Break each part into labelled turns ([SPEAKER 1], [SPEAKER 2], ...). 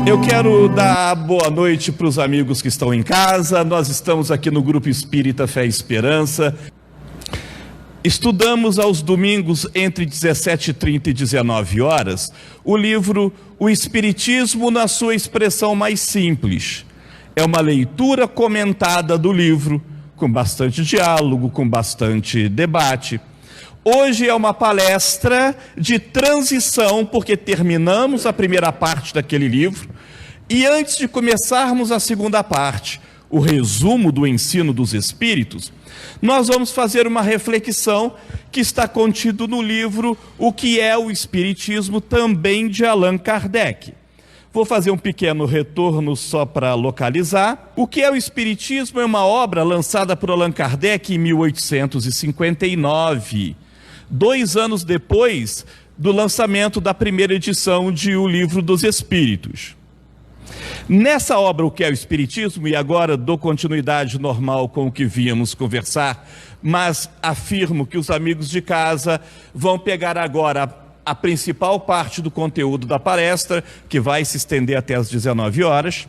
[SPEAKER 1] Eu quero dar boa noite para os amigos que estão em casa. Nós estamos aqui no Grupo Espírita Fé e Esperança. Estudamos aos domingos entre 17h30 e 19 horas o livro O Espiritismo na sua expressão mais simples. É uma leitura comentada do livro, com bastante diálogo, com bastante debate. Hoje é uma palestra de transição, porque terminamos a primeira parte daquele livro, e antes de começarmos a segunda parte, o resumo do ensino dos Espíritos, nós vamos fazer uma reflexão que está contido no livro O que é o Espiritismo, também de Allan Kardec. Vou fazer um pequeno retorno só para localizar. O que é o Espiritismo é uma obra lançada por Allan Kardec em 1859, 2 anos depois do lançamento da primeira edição de O Livro dos Espíritos. Nessa obra, O que é o Espiritismo, e agora dou continuidade normal com o que víamos conversar, mas afirmo que os amigos de casa vão pegar agora a principal parte do conteúdo da palestra, que vai se estender até às 19 horas.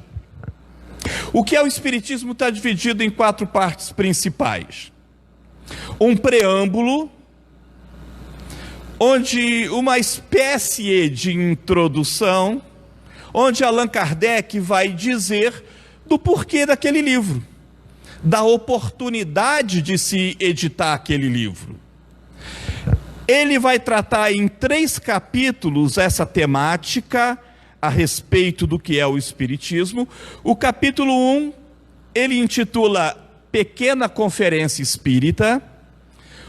[SPEAKER 1] O que é o Espiritismo está dividido em 4 partes principais. Um preâmbulo, onde uma espécie de introdução, onde Allan Kardec vai dizer do porquê daquele livro, da oportunidade de se editar aquele livro. Ele vai tratar em 3 capítulos essa temática a respeito do que é o Espiritismo. O capítulo 1, ele intitula Pequena Conferência Espírita.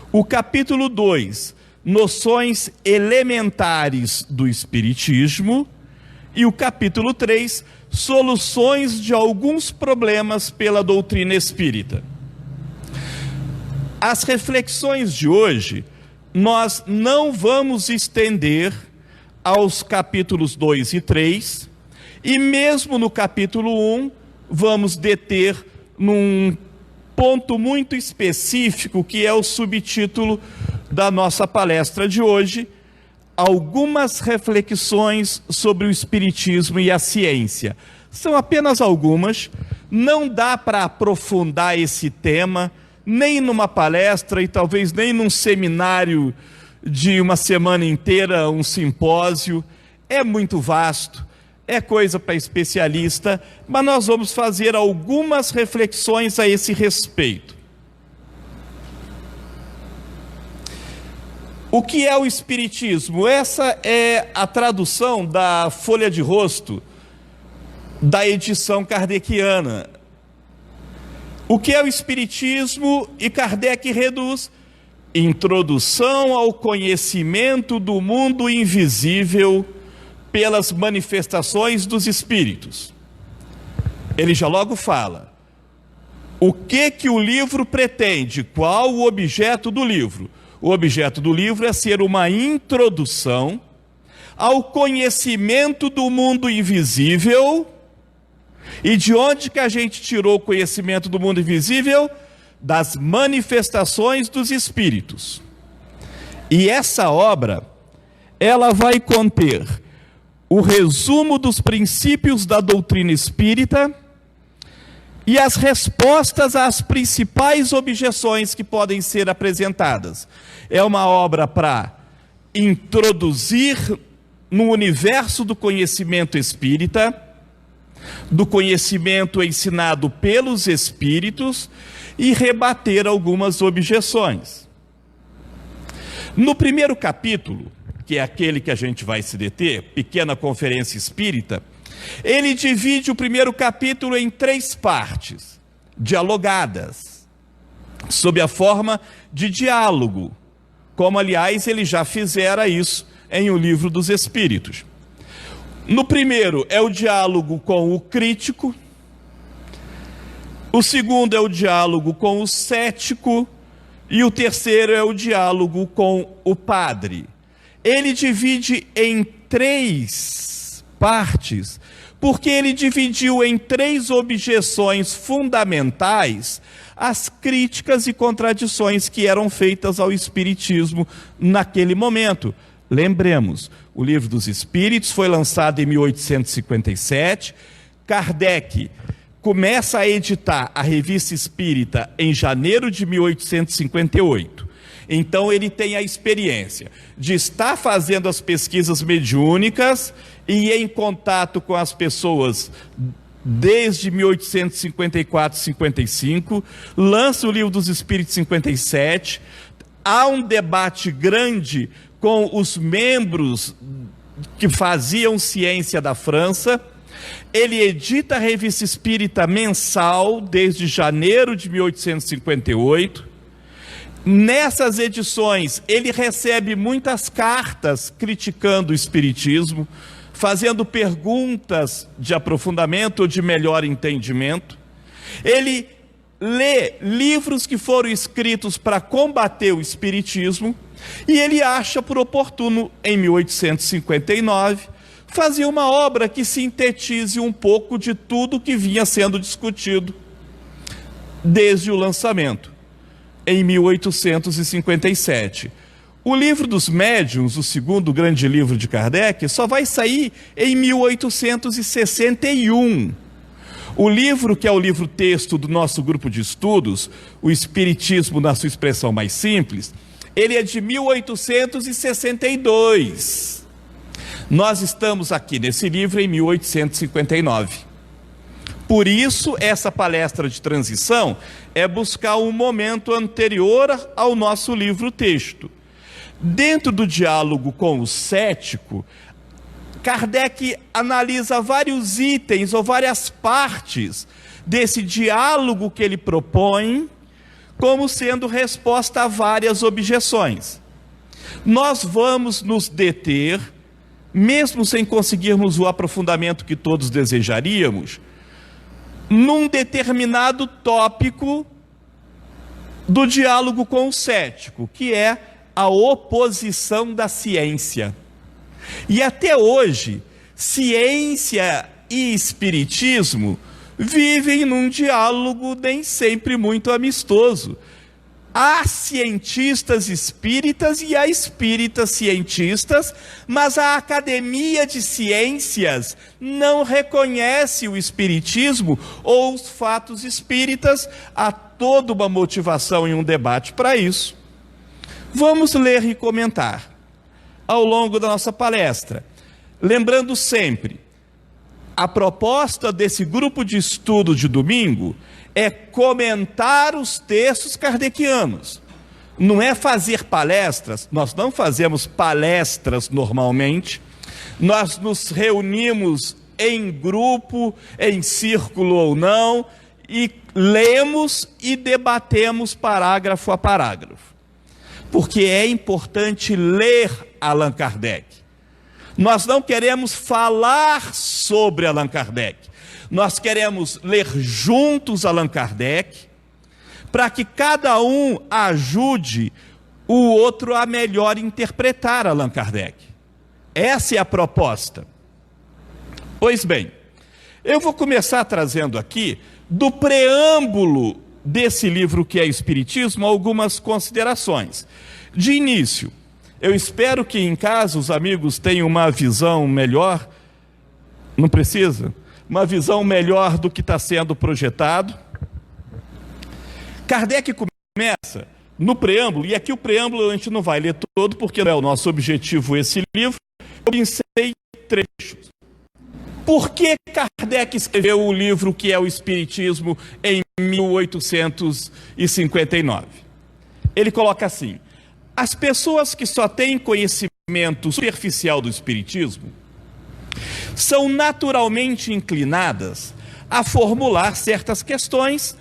[SPEAKER 1] O capítulo 2, Noções Elementares do Espiritismo. E o capítulo 3, Soluções de alguns problemas pela doutrina espírita. As reflexões de hoje, nós não vamos estender aos capítulos 2 e 3, e mesmo no capítulo 1, vamos deter num ponto muito específico, que é o subtítulo da nossa palestra de hoje, algumas reflexões sobre o Espiritismo e a ciência. São apenas algumas, não dá para aprofundar esse tema, nem numa palestra e talvez nem num seminário de uma semana inteira, um simpósio. É muito vasto, é coisa para especialista, mas nós vamos fazer algumas reflexões a esse respeito. O que é o Espiritismo? Essa é a tradução da folha de rosto da edição kardeciana. O que é o Espiritismo? E Kardec reduz: introdução ao conhecimento do mundo invisível pelas manifestações dos Espíritos. Ele já logo fala o que o livro pretende, qual o objeto do livro. O objeto do livro é ser uma introdução ao conhecimento do mundo invisível. E de onde que a gente tirou o conhecimento do mundo invisível? Das manifestações dos Espíritos. E essa obra, ela vai conter o resumo dos princípios da doutrina espírita e as respostas às principais objeções que podem ser apresentadas. É uma obra para introduzir no universo do conhecimento espírita, do conhecimento ensinado pelos Espíritos, e rebater algumas objeções. No primeiro capítulo, que é aquele que a gente vai se deter, Pequena Conferência Espírita, ele divide o primeiro capítulo em 3 partes, dialogadas, sob a forma de diálogo, como, aliás, ele já fizera isso em O Livro dos Espíritos. No primeiro é o diálogo com o crítico, o segundo é o diálogo com o cético, e o terceiro é o diálogo com o padre. Ele divide em 3 partes, porque ele dividiu em 3 objeções fundamentais as críticas e contradições que eram feitas ao Espiritismo naquele momento. Lembremos, O Livro dos Espíritos foi lançado em 1857. Kardec começa a editar a Revista Espírita em janeiro de 1858. Então ele tem a experiência de estar fazendo as pesquisas mediúnicas e em contato com as pessoas desde 1854, 55, lança o Livro dos Espíritos em 57, há um debate grande com os membros que faziam ciência da França. Ele edita a Revista Espírita mensal desde janeiro de 1858. Nessas edições, ele recebe muitas cartas criticando o espiritismo, fazendo perguntas de aprofundamento ou de melhor entendimento. Ele lê livros que foram escritos para combater o espiritismo e ele acha por oportuno, em 1859, fazer uma obra que sintetize um pouco de tudo que vinha sendo discutido desde o lançamento, em 1857. O Livro dos Médiuns, o segundo grande livro de Kardec, só vai sair em 1861. O livro, que é o livro-texto do nosso grupo de estudos, o Espiritismo na sua expressão mais simples, ele é de 1862. Nós estamos aqui nesse livro em 1859. Por isso, essa palestra de transição é buscar um momento anterior ao nosso livro-texto. Dentro do diálogo com o cético, Kardec analisa vários itens ou várias partes desse diálogo que ele propõe, como sendo resposta a várias objeções. Nós vamos nos deter, mesmo sem conseguirmos o aprofundamento que todos desejaríamos, num determinado tópico do diálogo com o cético, que é a oposição da ciência. E até hoje, ciência e espiritismo vivem num diálogo nem sempre muito amistoso. Há cientistas espíritas e há espíritas cientistas, mas a Academia de Ciências não reconhece o espiritismo ou os fatos espíritas. Há toda uma motivação e um debate para isso. Vamos ler e comentar ao longo da nossa palestra, lembrando sempre, a proposta desse grupo de estudo de domingo é comentar os textos kardecianos. Não é fazer palestras, nós não fazemos palestras normalmente, nós nos reunimos em grupo, em círculo ou não, e lemos e debatemos parágrafo a parágrafo. Porque é importante ler Allan Kardec. Nós não queremos falar sobre Allan Kardec. Nós queremos ler juntos Allan Kardec, para que cada um ajude o outro a melhor interpretar Allan Kardec. Essa é a proposta. Pois bem, eu vou começar trazendo aqui, do preâmbulo desse livro que é Espiritismo, algumas considerações. De início, eu espero que em casa os amigos tenham uma visão melhor, não precisa? Uma visão melhor do que está sendo projetado. Kardec começa no preâmbulo, e aqui o preâmbulo a gente não vai ler todo, porque não é o nosso objetivo esse livro. Eu pensei trechos. Por que Kardec escreveu o livro que é o Espiritismo em 1859? Ele coloca assim: as pessoas que só têm conhecimento superficial do Espiritismo são naturalmente inclinadas a formular certas questões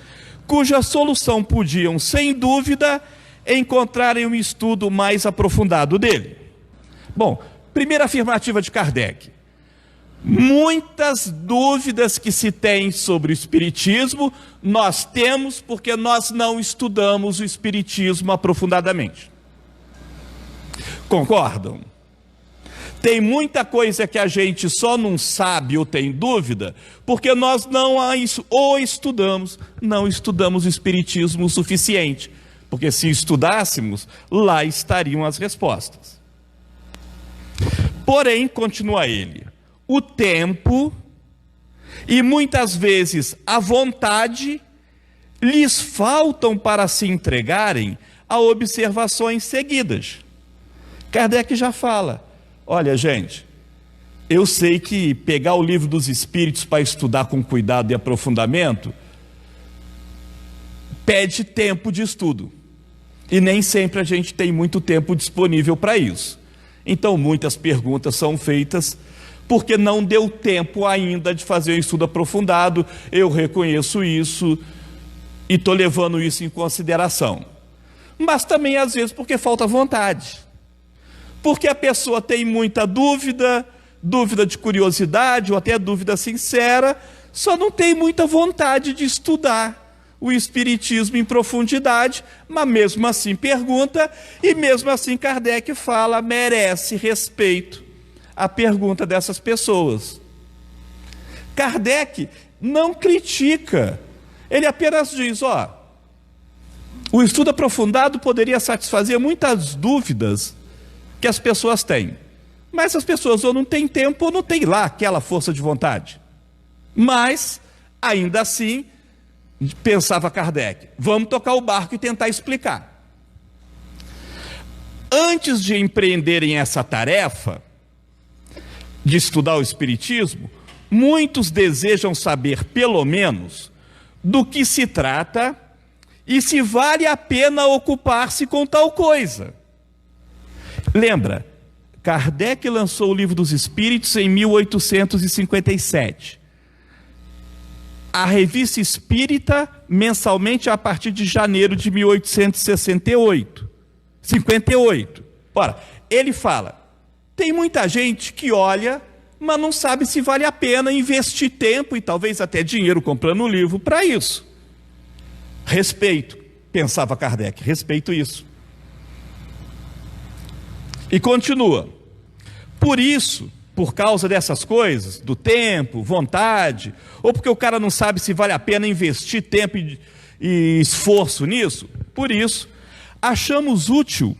[SPEAKER 1] cuja solução podiam, sem dúvida, encontrar em um estudo mais aprofundado dele. Bom, primeira afirmativa de Kardec: muitas dúvidas que se tem sobre o Espiritismo, nós temos porque nós não estudamos o Espiritismo aprofundadamente. Concordam? Tem muita coisa que a gente só não sabe ou tem dúvida, porque nós não estudamos o Espiritismo o suficiente. Porque se estudássemos, lá estariam as respostas. porém, continua ele, o tempo e muitas vezes a vontade lhes faltam para se entregarem a observações seguidas. Kardec já fala, olha gente, eu sei que pegar o livro dos Espíritos para estudar com cuidado e aprofundamento pede tempo de estudo. E nem sempre a gente tem muito tempo disponível para isso. Então muitas perguntas são feitas porque não deu tempo ainda de fazer um estudo aprofundado. Eu reconheço isso e estou levando isso em consideração. Mas também às vezes porque falta vontade. Porque a pessoa tem muita dúvida, dúvida de curiosidade ou até dúvida sincera, só não tem muita vontade de estudar o Espiritismo em profundidade, mas mesmo assim pergunta, e mesmo assim Kardec fala, merece respeito a pergunta dessas pessoas. Kardec não critica, ele apenas diz, o estudo aprofundado poderia satisfazer muitas dúvidas que as pessoas têm, mas as pessoas ou não têm tempo ou não têm lá aquela força de vontade. Mas, ainda assim, pensava Kardec, vamos tocar o barco e tentar explicar. Antes de empreenderem essa tarefa de estudar o Espiritismo, muitos desejam saber, pelo menos, do que se trata e se vale a pena ocupar-se com tal coisa. Lembra, Kardec lançou o Livro dos Espíritos em 1857. A Revista Espírita, mensalmente, a partir de janeiro de 1868. 58. Ora, ele fala, tem muita gente que olha, mas não sabe se vale a pena investir tempo e talvez até dinheiro comprando um livro para isso. Respeito, pensava Kardec, respeito isso. E continua, por isso, por causa dessas coisas, do tempo, vontade, ou porque o cara não sabe se vale a pena investir tempo e esforço nisso, por isso, achamos útil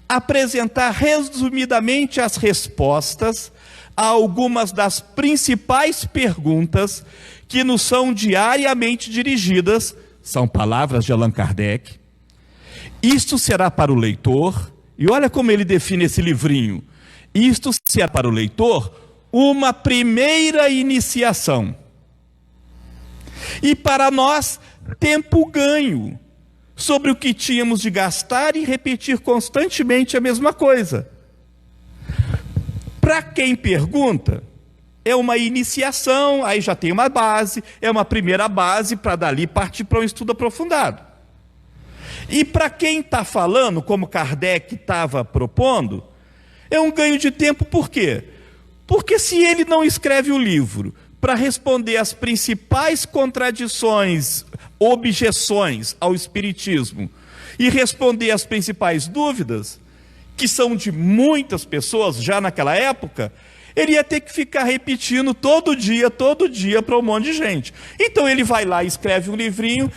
[SPEAKER 1] apresentar resumidamente as respostas a algumas das principais perguntas que nos são diariamente dirigidas, são palavras de Allan Kardec. Isto será para o leitor, e olha como ele define esse livrinho, isto será para o leitor uma primeira iniciação. E para nós, tempo ganho sobre o que tínhamos de gastar e repetir constantemente a mesma coisa. Para quem pergunta, é uma iniciação, aí já tem uma base, é uma primeira base para dali partir para um estudo aprofundado. E para quem está falando, como Kardec estava propondo, é um ganho de tempo, por quê? Porque se ele não escreve o livro para responder às principais contradições, objeções ao Espiritismo e responder às principais dúvidas, que são de muitas pessoas já naquela época, ele ia ter que ficar repetindo todo dia para um monte de gente. Então ele vai lá e escreve um livrinho,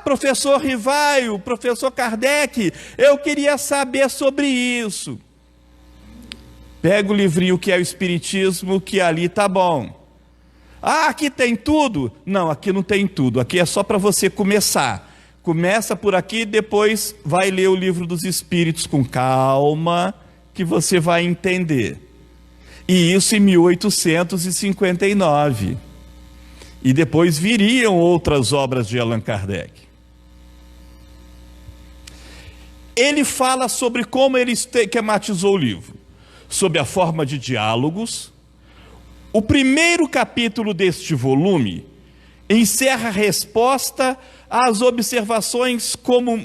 [SPEAKER 1] professor Rivaio, professor Kardec, eu queria saber sobre isso. Pega o livrinho que é o Espiritismo, que ali tá bom. Aqui tem tudo? Não, aqui não tem tudo, aqui é só para você começar. Começa por aqui, depois vai ler o Livro dos Espíritos com calma, que você vai entender. E isso em 1859. E depois viriam outras obras de Allan Kardec. Ele fala sobre como ele esquematizou o livro. Sob a forma de diálogos. O primeiro capítulo deste volume encerra a resposta às observações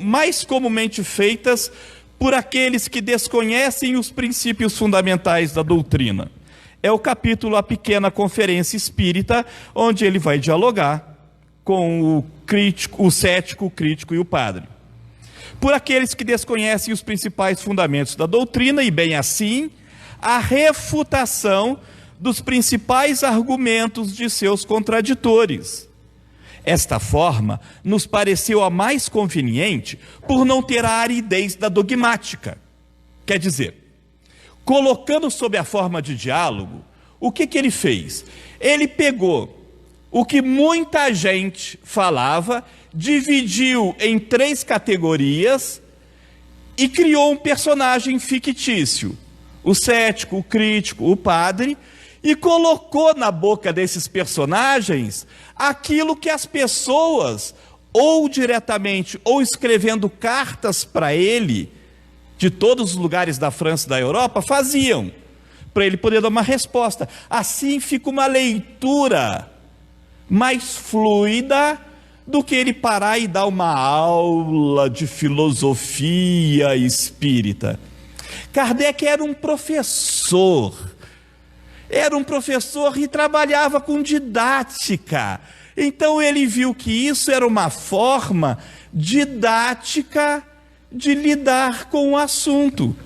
[SPEAKER 1] mais comumente feitas por aqueles que desconhecem os princípios fundamentais da doutrina. É o capítulo A Pequena Conferência Espírita, onde ele vai dialogar com o crítico, o cético, o crítico e o padre. Por aqueles que desconhecem os principais fundamentos da doutrina, e bem assim, a refutação dos principais argumentos de seus contraditores. Esta forma nos pareceu a mais conveniente por não ter a aridez da dogmática. Quer dizer, colocando sob a forma de diálogo, o que ele fez? Ele pegou o que muita gente falava, dividiu em 3 categorias e criou um personagem fictício. O cético, o crítico, o padre, e colocou na boca desses personagens aquilo que as pessoas, ou diretamente, ou escrevendo cartas para ele, de todos os lugares da França e da Europa, faziam, para ele poder dar uma resposta. Assim fica uma leitura mais fluida do que ele parar e dar uma aula de filosofia espírita. Kardec era um professor e trabalhava com didática. Então ele viu que isso era uma forma didática de lidar com o assunto.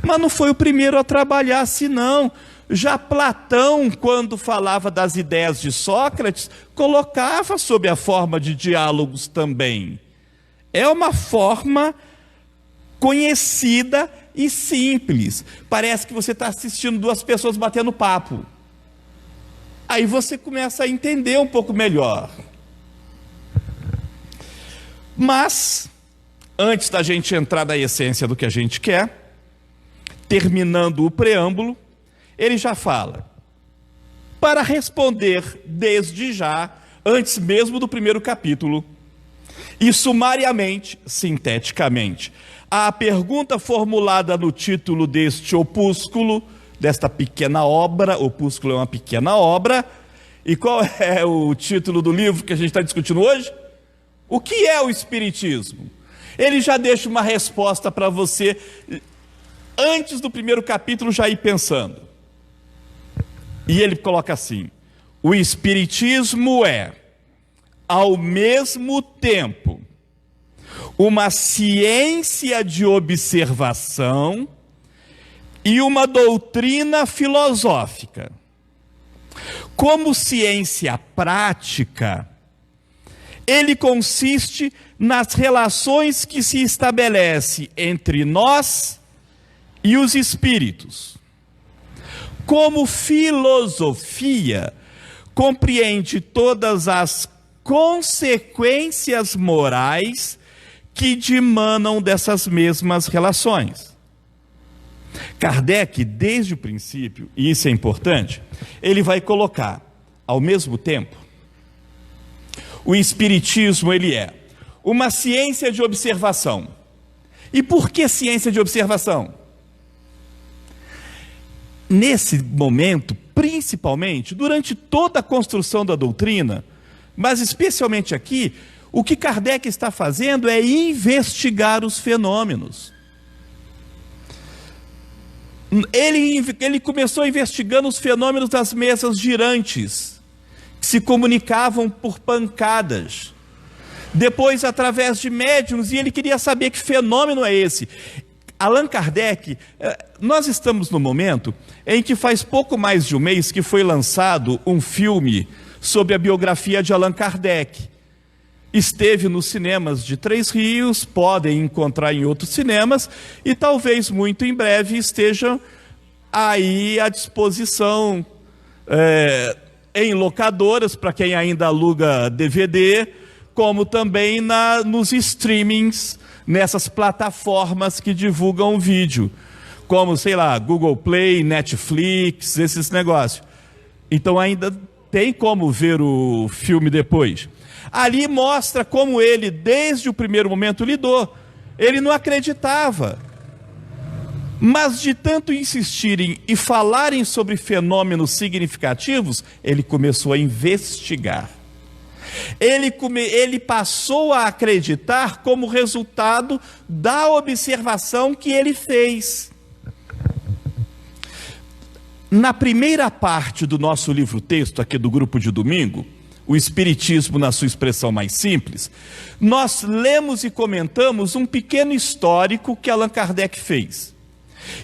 [SPEAKER 1] Mas não foi o primeiro a trabalhar assim, não. Já Platão, quando falava das ideias de Sócrates, colocava sob a forma de diálogos também. É uma forma conhecida e simples. Parece que você está assistindo 2 pessoas batendo papo. Aí você começa a entender um pouco melhor. Mas, antes da gente entrar na essência do que a gente quer, terminando o preâmbulo, ele já fala, para responder desde já, antes mesmo do primeiro capítulo, e sumariamente, sinteticamente, à pergunta formulada no título deste opúsculo, desta pequena obra. Opúsculo é uma pequena obra. E qual é o título do livro que a gente está discutindo hoje? O que é o Espiritismo? Ele já deixa uma resposta para você, antes do primeiro capítulo já ir pensando. E ele coloca assim: o Espiritismo é, ao mesmo tempo, uma ciência de observação e uma doutrina filosófica. Como ciência prática, ele consiste nas relações que se estabelece entre nós e os espíritos. Como filosofia, compreende todas as consequências morais que dimanam dessas mesmas relações. Kardec, desde o princípio, e isso é importante, ele vai colocar, ao mesmo tempo, o Espiritismo, ele é uma ciência de observação. E por que ciência de observação? Nesse momento, principalmente, durante toda a construção da doutrina, mas especialmente aqui, o que Kardec está fazendo é investigar os fenômenos. Ele começou investigando os fenômenos das mesas girantes, que se comunicavam por pancadas. Depois, através de médiuns, e ele queria saber que fenômeno é esse. Allan Kardec, nós estamos no momento em que faz pouco mais de um mês que foi lançado um filme sobre a biografia de Allan Kardec. Esteve nos cinemas de Três Rios, podem encontrar em outros cinemas, e talvez muito em breve estejam aí à disposição em locadoras, para quem ainda aluga DVD, como também nos streamings, nessas plataformas que divulgam vídeo, como, sei lá, Google Play, Netflix, esses negócios. Então ainda tem como ver o filme depois. Ali mostra como ele, desde o primeiro momento, lidou. Ele não acreditava. Mas de tanto insistirem e falarem sobre fenômenos significativos, ele começou a investigar. Ele passou a acreditar como resultado da observação que ele fez. Na primeira parte do nosso livro-texto, aqui do grupo de domingo, o Espiritismo na sua expressão mais simples, nós lemos e comentamos um pequeno histórico que Allan Kardec fez.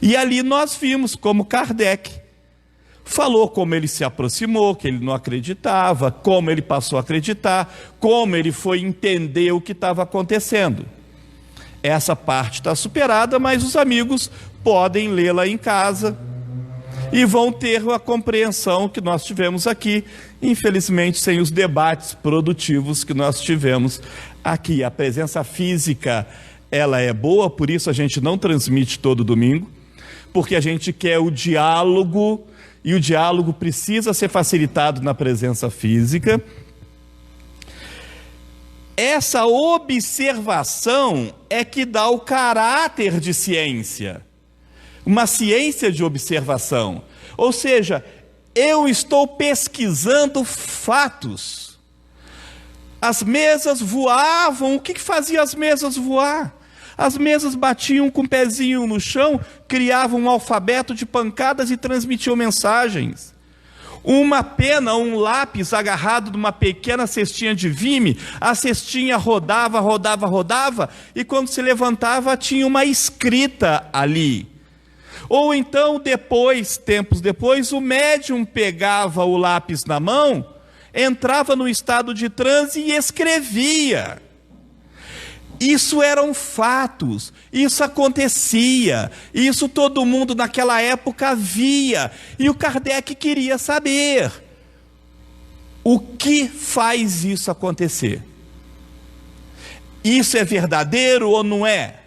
[SPEAKER 1] E ali nós vimos como Kardec falou como ele se aproximou, que ele não acreditava, como ele passou a acreditar, como ele foi entender o que estava acontecendo. Essa parte está superada, mas os amigos podem lê-la em casa e vão ter a compreensão que nós tivemos aqui, infelizmente sem os debates produtivos que nós tivemos aqui. A presença física, ela é boa, por isso a gente não transmite todo domingo, porque a gente quer o diálogo, e o diálogo precisa ser facilitado na presença física. Essa observação é que dá o caráter de ciência, uma ciência de observação. Ou seja, eu estou pesquisando fatos. As mesas voavam. O que fazia as mesas voar? As mesas batiam com o pezinho no chão, criavam um alfabeto de pancadas e transmitiam mensagens. Uma pena, um lápis agarrado numa pequena cestinha de vime, a cestinha rodava, rodava, rodava, e quando se levantava tinha uma escrita ali. Ou então depois, tempos depois, o médium pegava o lápis na mão, entrava no estado de transe e escrevia. Isso eram fatos, isso acontecia, isso todo mundo naquela época via, e o Kardec queria saber o que faz isso acontecer. Isso é verdadeiro ou não é?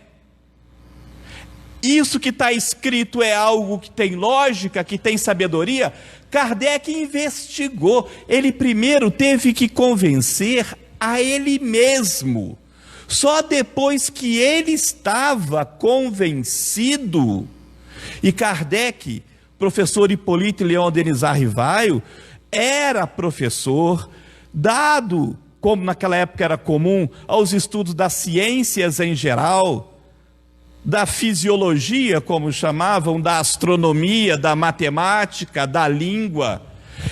[SPEAKER 1] Isso que está escrito é algo que tem lógica, que tem sabedoria? Kardec investigou, ele primeiro teve que convencer a ele mesmo. Só depois que ele estava convencido, e Kardec, professor Hipólito Leon Denizar Rivaio, era professor, dado, como naquela época era comum, aos estudos das ciências em geral, da fisiologia, como chamavam, da astronomia, da matemática, da língua.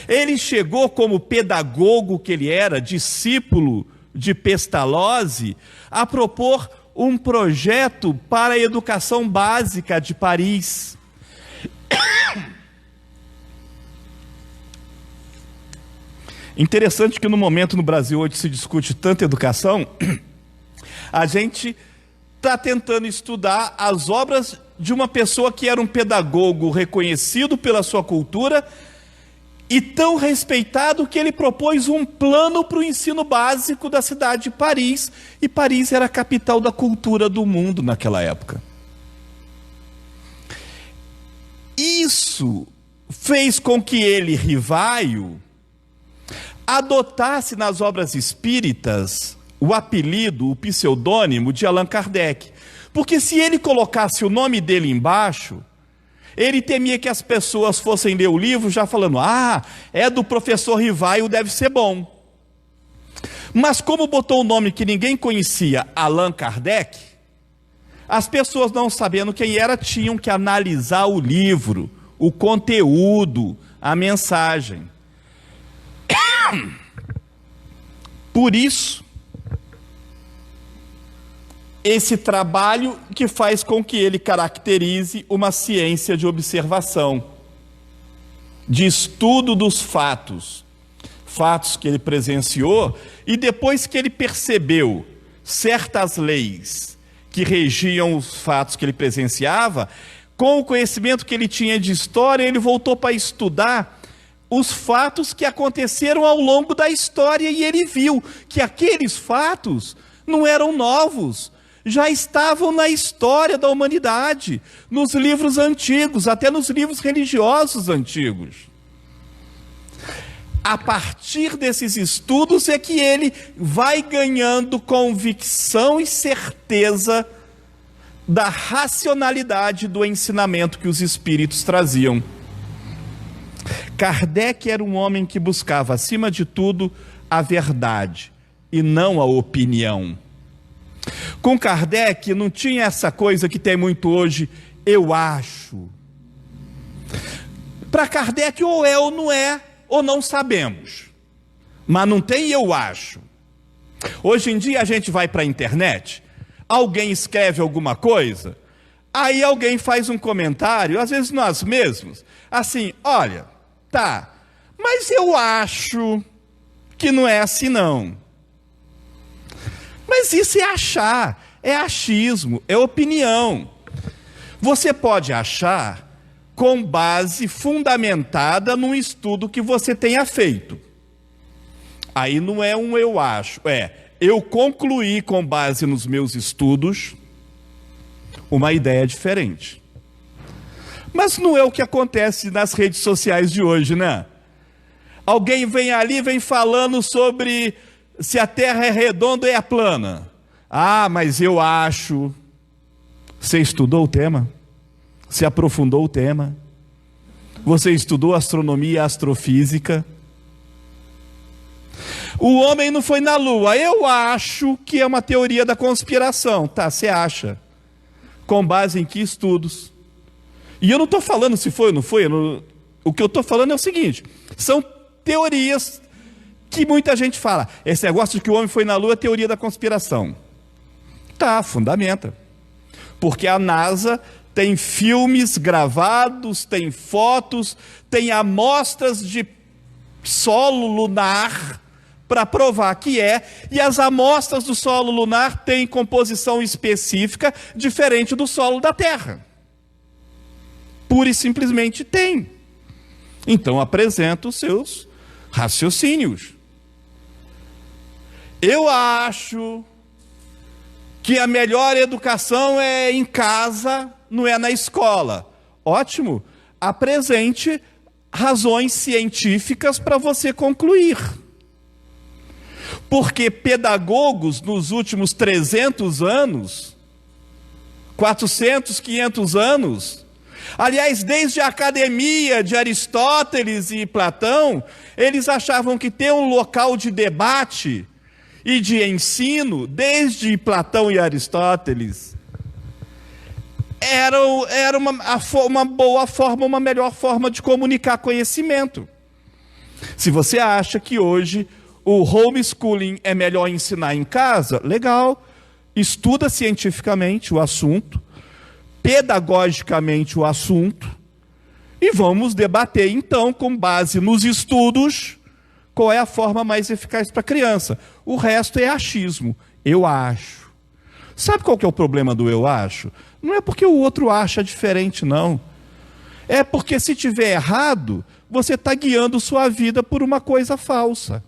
[SPEAKER 1] Ele chegou como pedagogo que ele era, discípulo de Pestalozzi, a propor um projeto para a educação básica de Paris. Interessante que no momento no Brasil hoje se discute tanta educação, a gente está tentando estudar as obras de uma pessoa que era um pedagogo reconhecido pela sua cultura e tão respeitado que ele propôs um plano para o ensino básico da cidade de Paris, e Paris era a capital da cultura do mundo naquela época. Isso fez com que ele, Rivaio, adotasse nas obras espíritas o apelido, o pseudônimo de Allan Kardec, porque se ele colocasse o nome dele embaixo, ele temia que as pessoas fossem ler o livro já falando, é do professor Rivaio, deve ser bom. Mas como botou o nome que ninguém conhecia, Allan Kardec, as pessoas não sabendo quem era, tinham que analisar o livro, o conteúdo, a mensagem. Por isso, esse trabalho que faz com que ele caracterize uma ciência de observação, de estudo dos fatos, fatos que ele presenciou, e depois que ele percebeu certas leis que regiam os fatos que ele presenciava, com o conhecimento que ele tinha de história, ele voltou para estudar os fatos que aconteceram ao longo da história, e ele viu que aqueles fatos não eram novos, já estavam na história da humanidade, nos livros antigos, até nos livros religiosos antigos. A partir desses estudos é que ele vai ganhando convicção e certeza da racionalidade do ensinamento que os espíritos traziam. Kardec era um homem que buscava, acima de tudo, a verdade e não a opinião. Com Kardec não tinha essa coisa que tem muito hoje, eu acho. Para Kardec ou é ou não é, ou não sabemos. Mas não tem eu acho. Hoje em dia a gente vai para a internet, alguém escreve alguma coisa, aí alguém faz um comentário, às vezes nós mesmos, assim, olha, tá, mas eu acho que não é assim não. Mas isso é achar, é achismo, é opinião. Você pode achar com base fundamentada num estudo que você tenha feito. Aí não é um eu acho, eu concluí com base nos meus estudos uma ideia diferente. Mas não é o que acontece nas redes sociais de hoje, né? Alguém vem ali, vem falando sobre se a Terra é redonda ou é plana. Ah, mas eu acho. Você estudou o tema? Você aprofundou o tema? Você estudou astronomia e astrofísica? O homem não foi na Lua. Eu acho que é uma teoria da conspiração. Tá, você acha. Com base em que estudos? E eu não estou falando se foi ou não foi. O que eu estou falando é o seguinte. São teorias que muita gente fala. Esse negócio de que o homem foi na Lua é teoria da conspiração. Tá, fundamenta. Porque a NASA tem filmes gravados, tem fotos, tem amostras de solo lunar para provar que é, e as amostras do solo lunar têm composição específica diferente do solo da Terra. Pura e simplesmente tem. Então apresenta os seus raciocínios. Eu acho que a melhor educação é em casa, não é na escola. Ótimo, apresente razões científicas para você concluir. Porque pedagogos nos últimos 300 anos, 400, 500 anos, aliás, desde a academia de Aristóteles e Platão, eles achavam que ter um local de debate e de ensino, desde Platão e Aristóteles, era uma boa forma, uma melhor forma de comunicar conhecimento. Se você acha que hoje o homeschooling é melhor ensinar em casa, legal, estuda cientificamente o assunto, pedagogicamente o assunto, e vamos debater então, com base nos estudos, qual é a forma mais eficaz para a criança. O resto é achismo, eu acho. Sabe qual que é o problema do eu acho? Não é porque o outro acha diferente, não. É porque se tiver errado, você está guiando sua vida por uma coisa falsa.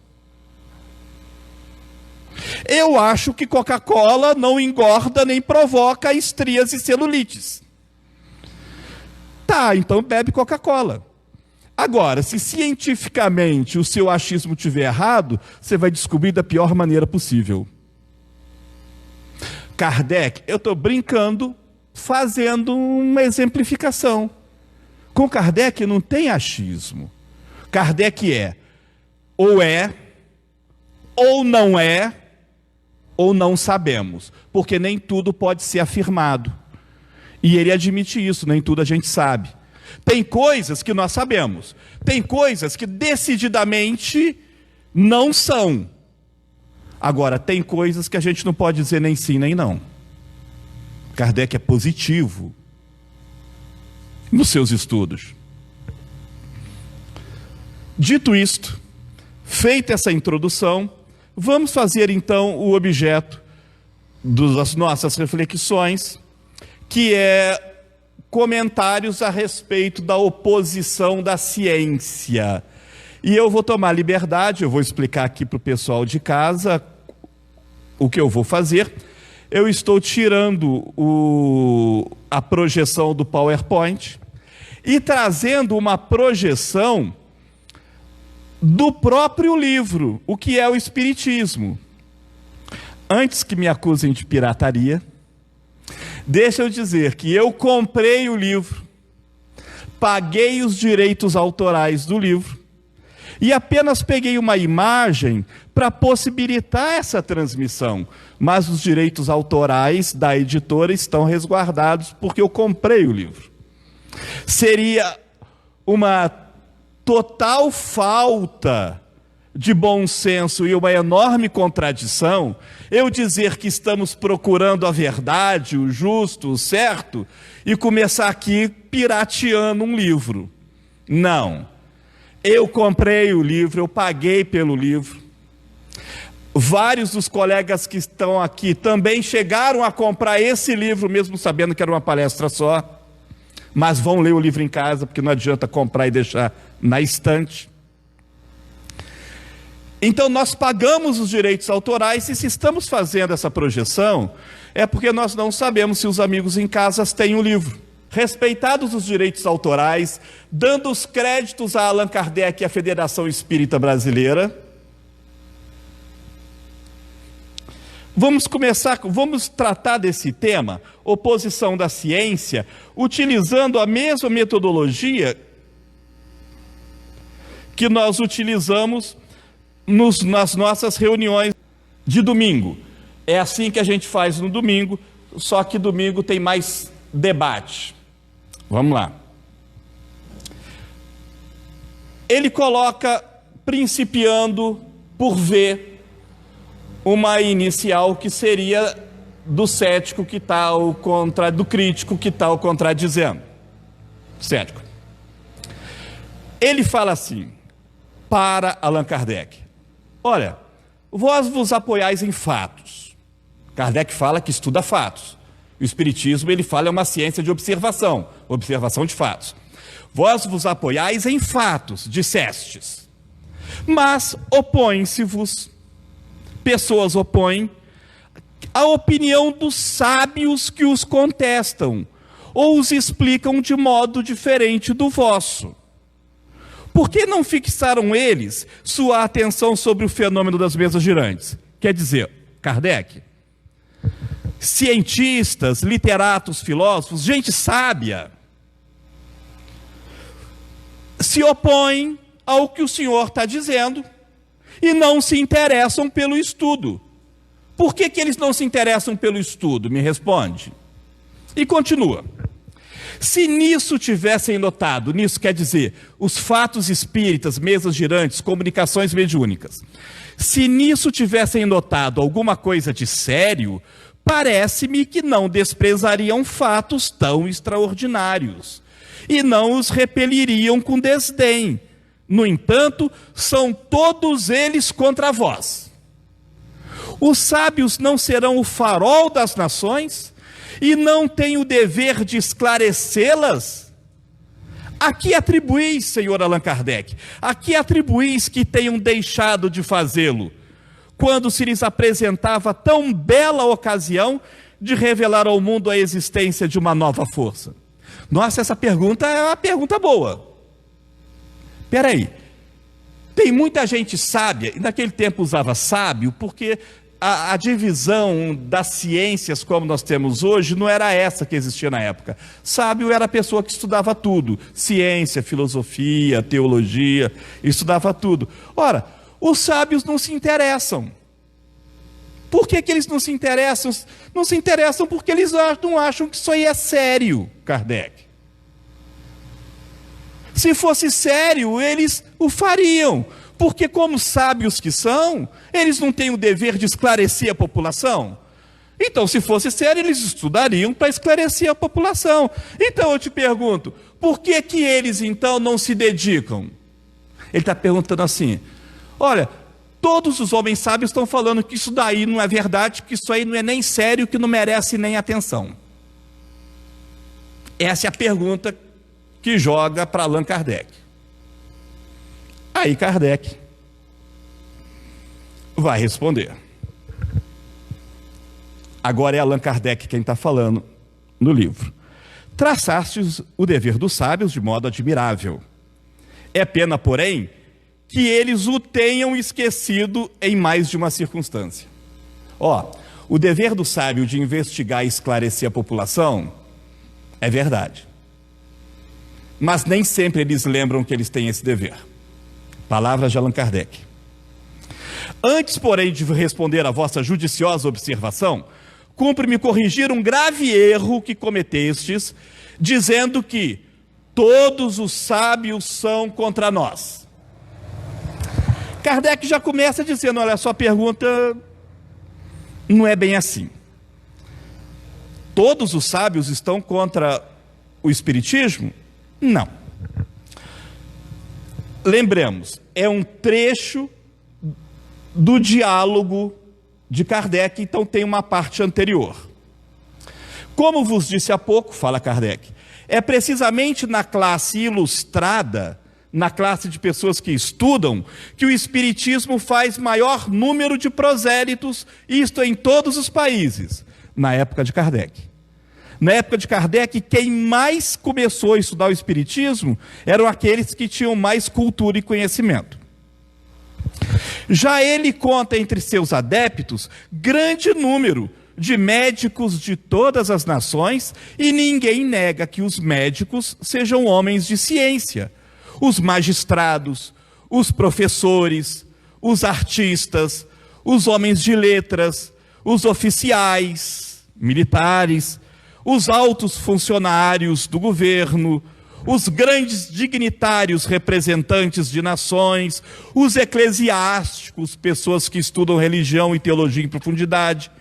[SPEAKER 1] Eu acho que Coca-Cola não engorda nem provoca estrias e celulites. Tá, então bebe Coca-Cola. Agora, se cientificamente o seu achismo estiver errado, você vai descobrir da pior maneira possível. Kardec, eu estou brincando, fazendo uma exemplificação. Com Kardec não tem achismo. Kardec é, ou não é, ou não sabemos. Porque nem tudo pode ser afirmado. E ele admite isso, nem tudo a gente sabe. Tem coisas que nós sabemos. Tem coisas que decididamente não são. Agora, tem coisas que a gente não pode dizer nem sim nem não. Kardec é positivo nos seus estudos. Dito isto, feita essa introdução, vamos fazer então o objeto das nossas reflexões, que é comentários a respeito da oposição da ciência. E eu vou tomar liberdade, eu vou explicar aqui para o pessoal de casa o que eu vou fazer. Eu estou tirando a projeção do PowerPoint e trazendo uma projeção do próprio livro, o que é o Espiritismo. Antes que me acusem de pirataria, deixa eu dizer que eu comprei o livro, paguei os direitos autorais do livro e apenas peguei uma imagem para possibilitar essa transmissão. Mas os direitos autorais da editora estão resguardados porque eu comprei o livro. Seria uma total falta de bom senso e uma enorme contradição eu dizer que estamos procurando a verdade, o justo, o certo, e começar aqui pirateando um livro. Não. Eu comprei o livro, eu paguei pelo livro. Vários dos colegas que estão aqui também chegaram a comprar esse livro, mesmo sabendo que era uma palestra só. mas vão ler o livro em casa, porque não adianta comprar e deixar na estante. Então nós pagamos os direitos autorais, e se estamos fazendo essa projeção, é porque nós não sabemos se os amigos em casa têm o livro. Respeitados os direitos autorais, dando os créditos a Allan Kardec e à Federação Espírita Brasileira, vamos tratar desse tema, oposição da ciência, utilizando a mesma metodologia que nós utilizamos nas nossas reuniões de domingo. É assim que a gente faz no domingo, só que domingo tem mais debate. Vamos lá. Ele coloca, principiando por V, uma inicial que seria do cético que está do crítico que está o contradizendo. Cético. Ele fala assim, para Allan Kardec: olha, vós vos apoiais em fatos. Kardec fala que estuda fatos. O Espiritismo, ele fala, é uma ciência de observação de fatos. Vós vos apoiais em fatos, dissestes. Mas opõem-se-vos, pessoas opõem, a opinião dos sábios que os contestam, ou os explicam de modo diferente do vosso. Por que não fixaram eles sua atenção sobre o fenômeno das mesas girantes? Quer dizer, Kardec, cientistas, literatos, filósofos, gente sábia, se opõem ao que o senhor está dizendo e não se interessam pelo estudo. Por que eles não se interessam pelo estudo? Me responde. E continua. Se nisso tivessem notado, nisso quer dizer, os fatos espíritas, mesas girantes, comunicações mediúnicas, se nisso tivessem notado alguma coisa de sério, parece-me que não desprezariam fatos tão extraordinários e não os repeliriam com desdém. No entanto, são todos eles contra vós. Os sábios não serão o farol das nações e não têm o dever de esclarecê-las? A que atribuís, senhor Allan Kardec? A que atribuís que tenham deixado de fazê-lo, quando se lhes apresentava tão bela ocasião de revelar ao mundo a existência de uma nova força? Nossa, essa pergunta é uma pergunta boa. Espera aí, tem muita gente sábia, e naquele tempo usava sábio, porque a divisão das ciências como nós temos hoje não era essa que existia na época. Sábio era a pessoa que estudava tudo, ciência, filosofia, teologia, estudava tudo. Ora, os sábios não se interessam. Por que eles não se interessam? Não se interessam porque eles não acham que isso aí é sério, Kardec. Se fosse sério, eles o fariam, porque como sábios que são, eles não têm o dever de esclarecer a população. Então, se fosse sério, eles estudariam para esclarecer a população. Então, eu te pergunto, por que eles, então, não se dedicam? Ele está perguntando assim, olha, todos os homens sábios estão falando que isso daí não é verdade, que isso aí não é nem sério, que não merece nem atenção. Essa é a pergunta que joga para Allan Kardec. Aí Kardec vai responder. Agora é Allan Kardec quem está falando no livro. Traçastes o dever dos sábios de modo admirável. É pena, porém, que eles o tenham esquecido em mais de uma circunstância. O dever do sábio de investigar e esclarecer a população é verdade. Mas nem sempre eles lembram que eles têm esse dever. Palavras de Allan Kardec. Antes, porém, de responder à vossa judiciosa observação, cumpre-me corrigir um grave erro que cometestes, dizendo que todos os sábios são contra nós. Kardec já começa dizendo, olha, a sua pergunta não é bem assim. Todos os sábios estão contra o Espiritismo? Não. Lembremos, é um trecho do diálogo de Kardec, então tem uma parte anterior. Como vos disse há pouco, fala Kardec, É precisamente na classe ilustrada, na classe de pessoas que estudam, que o Espiritismo faz maior número de prosélitos, isto em todos os países, na época de Kardec. Na época de Kardec, quem mais começou a estudar o Espiritismo eram aqueles que tinham mais cultura e conhecimento. Já ele conta entre seus adeptos grande número de médicos de todas as nações, e ninguém nega que os médicos sejam homens de ciência. Os magistrados, os professores, os artistas, os homens de letras, os oficiais, militares, os altos funcionários do governo, os grandes dignitários representantes de nações, os eclesiásticos, pessoas que estudam religião e teologia em profundidade,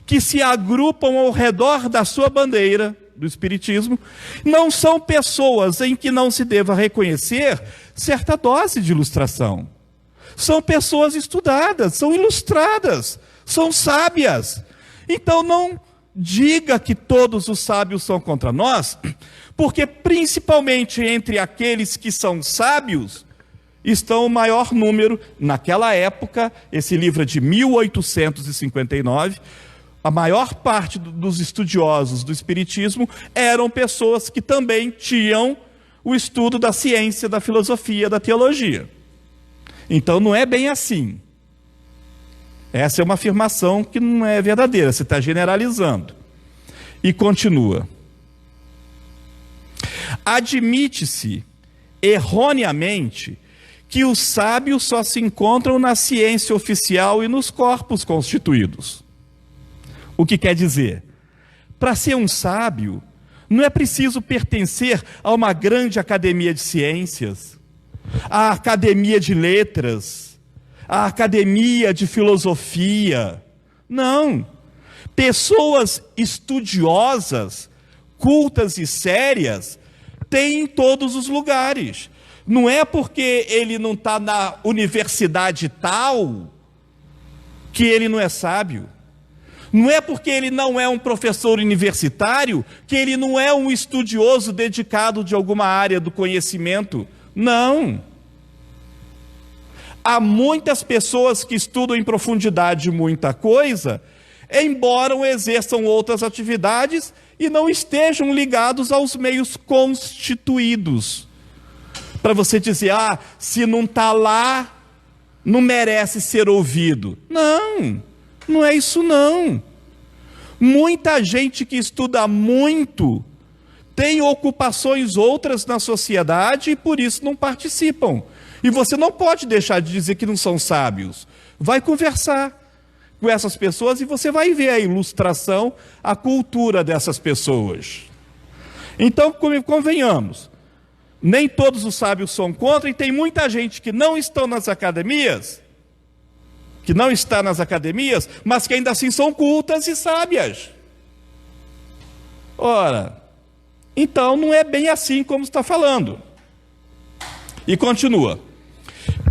[SPEAKER 1] que se agrupam ao redor da sua bandeira do Espiritismo, não são pessoas em que não se deva reconhecer certa dose de ilustração. São pessoas estudadas, são ilustradas, são sábias. Então não diga que todos os sábios são contra nós, porque principalmente entre aqueles que são sábios, estão o maior número, naquela época, esse livro é de 1859, a maior parte dos estudiosos do Espiritismo eram pessoas que também tinham o estudo da ciência, da filosofia, da teologia. Então não é bem assim. Essa é uma afirmação que não é verdadeira, você está generalizando. E continua. Admite-se erroneamente que os sábios só se encontram na ciência oficial e nos corpos constituídos. O que quer dizer? Para ser um sábio, não é preciso pertencer a uma grande academia de ciências, a academia de letras, a academia de filosofia. Não. Pessoas estudiosas, cultas e sérias, tem em todos os lugares. Não é porque ele não está na universidade tal que ele não é sábio. Não é porque ele não é um professor universitário que ele não é um estudioso dedicado de alguma área do conhecimento. Não. Há muitas pessoas que estudam em profundidade muita coisa, embora exerçam outras atividades e não estejam ligados aos meios constituídos. Para você dizer, se não está lá, não merece ser ouvido. Não, não é isso não. Muita gente que estuda muito tem ocupações outras na sociedade e por isso não participam. E você não pode deixar de dizer que não são sábios. Vai conversar com essas pessoas e você vai ver a ilustração, a cultura dessas pessoas. Então, convenhamos, nem todos os sábios são contra, e tem muita gente que não está nas academias, mas que ainda assim são cultas e sábias. Ora, então não é bem assim como está falando. E continua.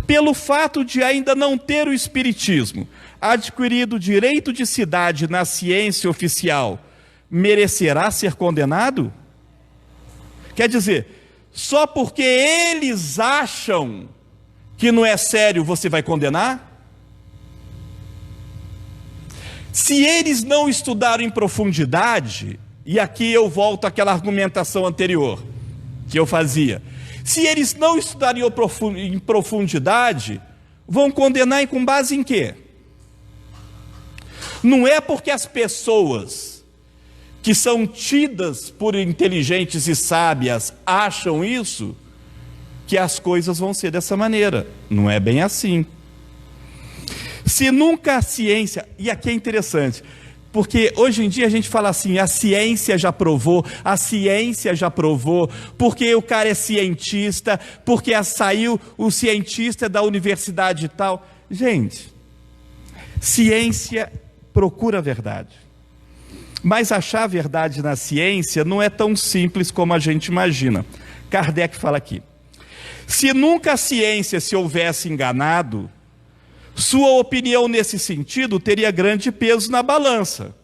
[SPEAKER 1] Pelo fato de ainda não ter o Espiritismo adquirido direito de cidade na ciência oficial, merecerá ser condenado? Quer dizer, só porque eles acham que não é sério, você vai condenar? Se eles não estudaram em profundidade, e aqui eu volto àquela argumentação anterior que eu fazia, se eles não estudarem em profundidade, vão condenar com base em quê? Não é porque as pessoas que são tidas por inteligentes e sábias acham isso, que as coisas vão ser dessa maneira. Não é bem assim. Se nunca a ciência, e aqui é interessante, porque hoje em dia a gente fala assim, a ciência já provou, porque o cara é cientista, porque saiu o cientista da universidade e tal. Gente, ciência procura a verdade. Mas achar a verdade na ciência não é tão simples como a gente imagina. Kardec fala aqui, se nunca a ciência se houvesse enganado, sua opinião nesse sentido teria grande peso na balança.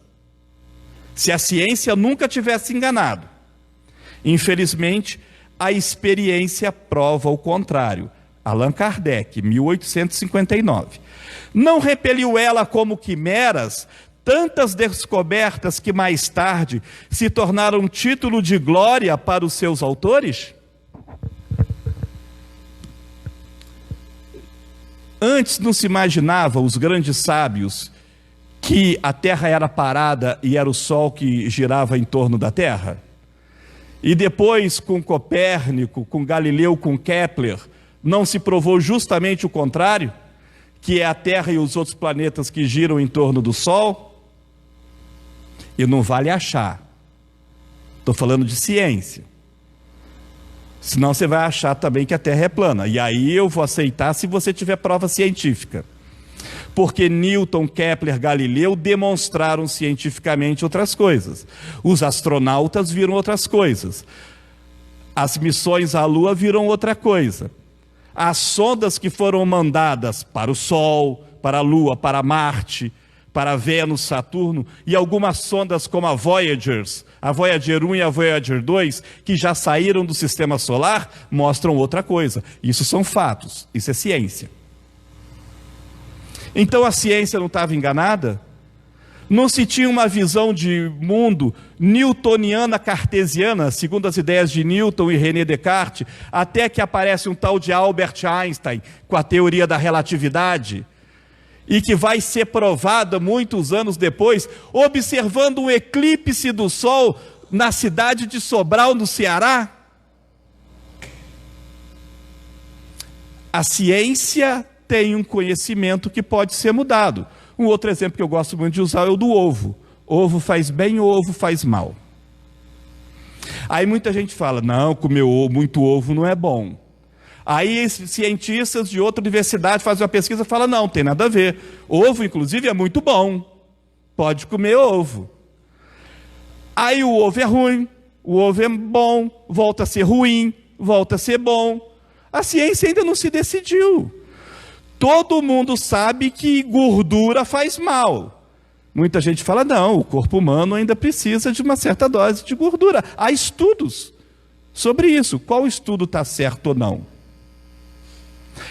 [SPEAKER 1] Se a ciência nunca tivesse enganado. Infelizmente, a experiência prova o contrário. Allan Kardec, 1859. Não repeliu ela como quimeras tantas descobertas que mais tarde se tornaram título de glória para os seus autores? Antes não se imaginava, os grandes sábios, que a Terra era parada e era o Sol que girava em torno da Terra? E depois, com Copérnico, com Galileu, com Kepler, não se provou justamente o contrário? Que é a Terra e os outros planetas que giram em torno do Sol? E não vale achar. Estou falando de ciência. Senão você vai achar também que a Terra é plana. E aí eu vou aceitar se você tiver prova científica. Porque Newton, Kepler, Galileu demonstraram cientificamente outras coisas. Os astronautas viram outras coisas. As missões à Lua viram outra coisa. As sondas que foram mandadas para o Sol, para a Lua, para Marte, para Vênus, Saturno, e algumas sondas como a Voyager 1 e a Voyager 2, que já saíram do sistema solar, mostram outra coisa. Isso são fatos, isso é ciência. Então a ciência não estava enganada? Não se tinha uma visão de mundo newtoniana cartesiana, segundo as ideias de Newton e René Descartes, até que aparece um tal de Albert Einstein com a teoria da relatividade, e que vai ser provada muitos anos depois, observando um eclipse do Sol na cidade de Sobral, no Ceará? A ciência tem um conhecimento que pode ser mudado. Um outro exemplo que eu gosto muito de usar é o do ovo. Ovo faz bem ou ovo faz mal? Aí muita gente fala, não, comer muito ovo não é bom. Aí cientistas de outra universidade fazem uma pesquisa e falam, não, tem nada a ver. Ovo, inclusive, é muito bom. Pode comer ovo. Aí o ovo é ruim, o ovo é bom, volta a ser ruim, volta a ser bom. A ciência ainda não se decidiu. Todo mundo sabe que gordura faz mal. Muita gente fala, não, o corpo humano ainda precisa de uma certa dose de gordura. Há estudos sobre isso. Qual estudo está certo ou não?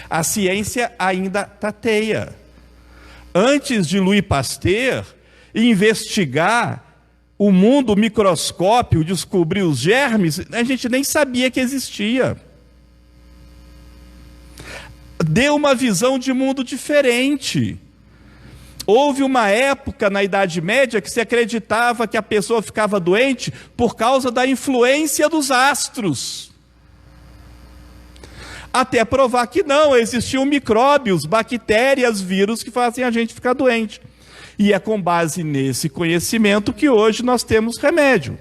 [SPEAKER 1] A ciência ainda tateia. Antes de Louis Pasteur investigar o mundo microscópio, descobrir os germes, a gente nem sabia que existia. Deu uma visão de mundo diferente. Houve uma época na Idade Média que se acreditava que a pessoa ficava doente por causa da influência dos astros. Até provar que não, existiam micróbios, bactérias, vírus que fazem a gente ficar doente. E é com base nesse conhecimento que hoje nós temos remédio.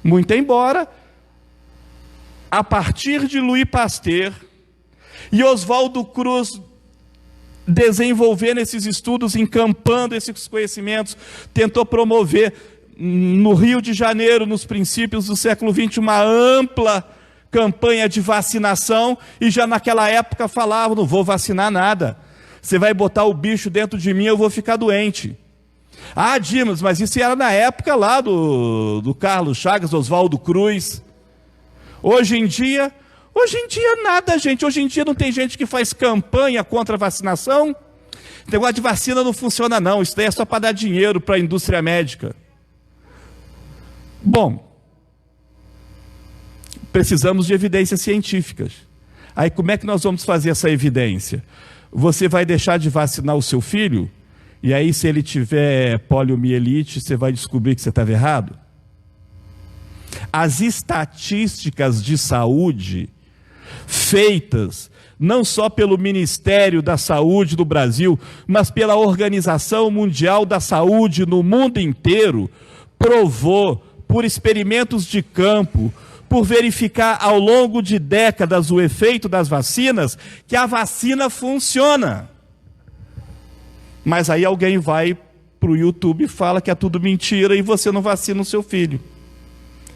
[SPEAKER 1] Muito embora, a partir de Louis Pasteur e Oswaldo Cruz desenvolvendo esses estudos, encampando esses conhecimentos, tentou promover no Rio de Janeiro, nos princípios do século XX, uma ampla campanha de vacinação, e já naquela época falavam, não vou vacinar nada, você vai botar o bicho dentro de mim, eu vou ficar doente. Ah, Dimas, mas isso era na época lá do Carlos Chagas, Oswaldo Cruz. Hoje em dia nada, gente. Hoje em dia não tem gente que faz campanha contra a vacinação. O negócio de vacina não funciona não, isso daí é só para dar dinheiro para a indústria médica. Bom, precisamos de evidências científicas. Aí como é que nós vamos fazer essa evidência? Você vai deixar de vacinar o seu filho? E aí se ele tiver poliomielite, você vai descobrir que você estava errado? As estatísticas de saúde feitas não só pelo Ministério da Saúde do Brasil, mas pela Organização Mundial da Saúde no mundo inteiro, provou, por experimentos de campo, por verificar ao longo de décadas o efeito das vacinas, que a vacina funciona. Mas aí alguém vai para o YouTube e fala que é tudo mentira e você não vacina o seu filho,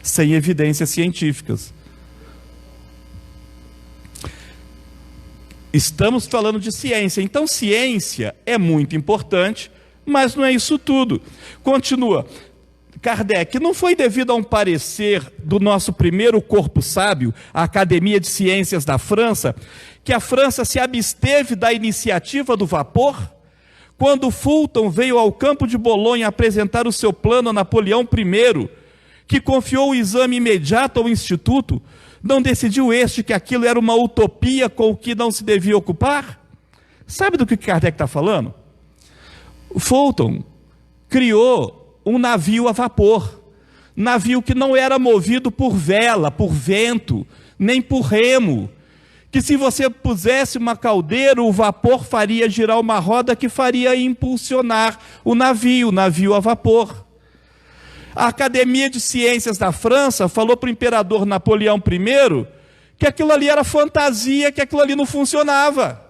[SPEAKER 1] sem evidências científicas. Estamos falando de ciência, então ciência é muito importante, mas não é isso tudo. Continua, Kardec, não foi devido a um parecer do nosso primeiro corpo sábio, a Academia de Ciências da França, que a França se absteve da iniciativa do vapor? Quando Fulton veio ao campo de Bolonha apresentar o seu plano a Napoleão I, que confiou o exame imediato ao Instituto, não decidiu este que aquilo era uma utopia com o que não se devia ocupar? Sabe do que Kardec está falando? Fulton criou um navio a vapor, navio que não era movido por vela, por vento, nem por remo, que se você pusesse uma caldeira, o vapor faria girar uma roda que faria impulsionar o navio a vapor. A Academia de Ciências da França falou para o imperador Napoleão I que aquilo ali era fantasia, que aquilo ali não funcionava.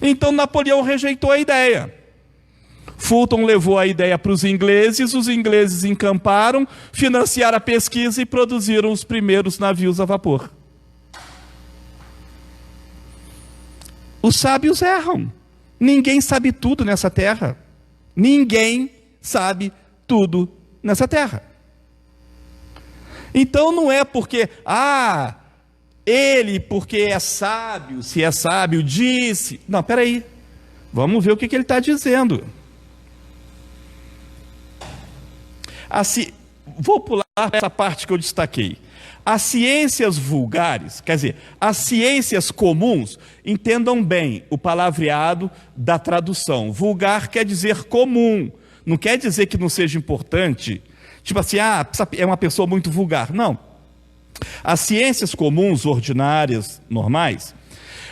[SPEAKER 1] Então Napoleão rejeitou a ideia. Fulton levou a ideia para os ingleses encamparam, financiaram a pesquisa e produziram os primeiros navios a vapor. Os sábios erram. Ninguém sabe tudo nessa terra. Ninguém sabe tudo nessa terra. Então não é porque, ele porque é sábio, se é sábio, disse. Não, peraí. Vamos ver o que ele está dizendo. Assim, vou pular essa parte que eu destaquei. As ciências vulgares, quer dizer, as ciências comuns, entendam bem o palavreado da tradução. Vulgar quer dizer comum, não quer dizer que não seja importante. Tipo assim, é uma pessoa muito vulgar. Não. As ciências comuns, ordinárias, normais,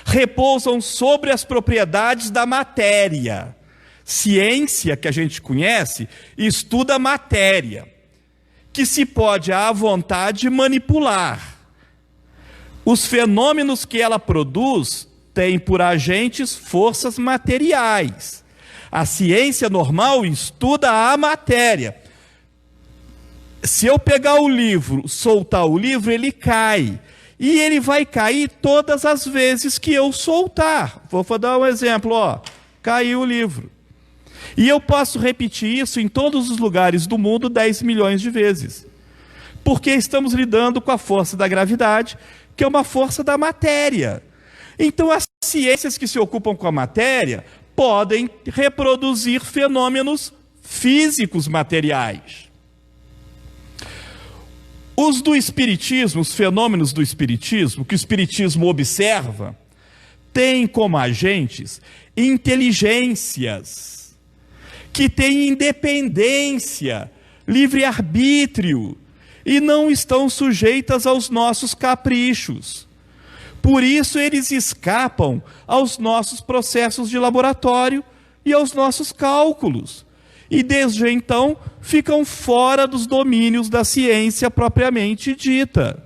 [SPEAKER 1] repousam sobre as propriedades da matéria. Ciência, que a gente conhece, estuda a matéria, que se pode à vontade manipular. Os fenômenos que ela produz têm por agentes forças materiais. A ciência normal estuda a matéria. Se eu pegar o livro, soltar o livro, ele cai. E ele vai cair todas as vezes que eu soltar. Vou dar um exemplo, caiu o livro. E eu posso repetir isso em todos os lugares do mundo 10 milhões de vezes. Porque estamos lidando com a força da gravidade, que é uma força da matéria. Então as ciências que se ocupam com a matéria podem reproduzir fenômenos físicos materiais. Os do espiritismo, os fenômenos do espiritismo, que o espiritismo observa, têm como agentes inteligências, que têm independência, livre-arbítrio, e não estão sujeitas aos nossos caprichos. Por isso eles escapam aos nossos processos de laboratório e aos nossos cálculos. E desde então ficam fora dos domínios da ciência propriamente dita.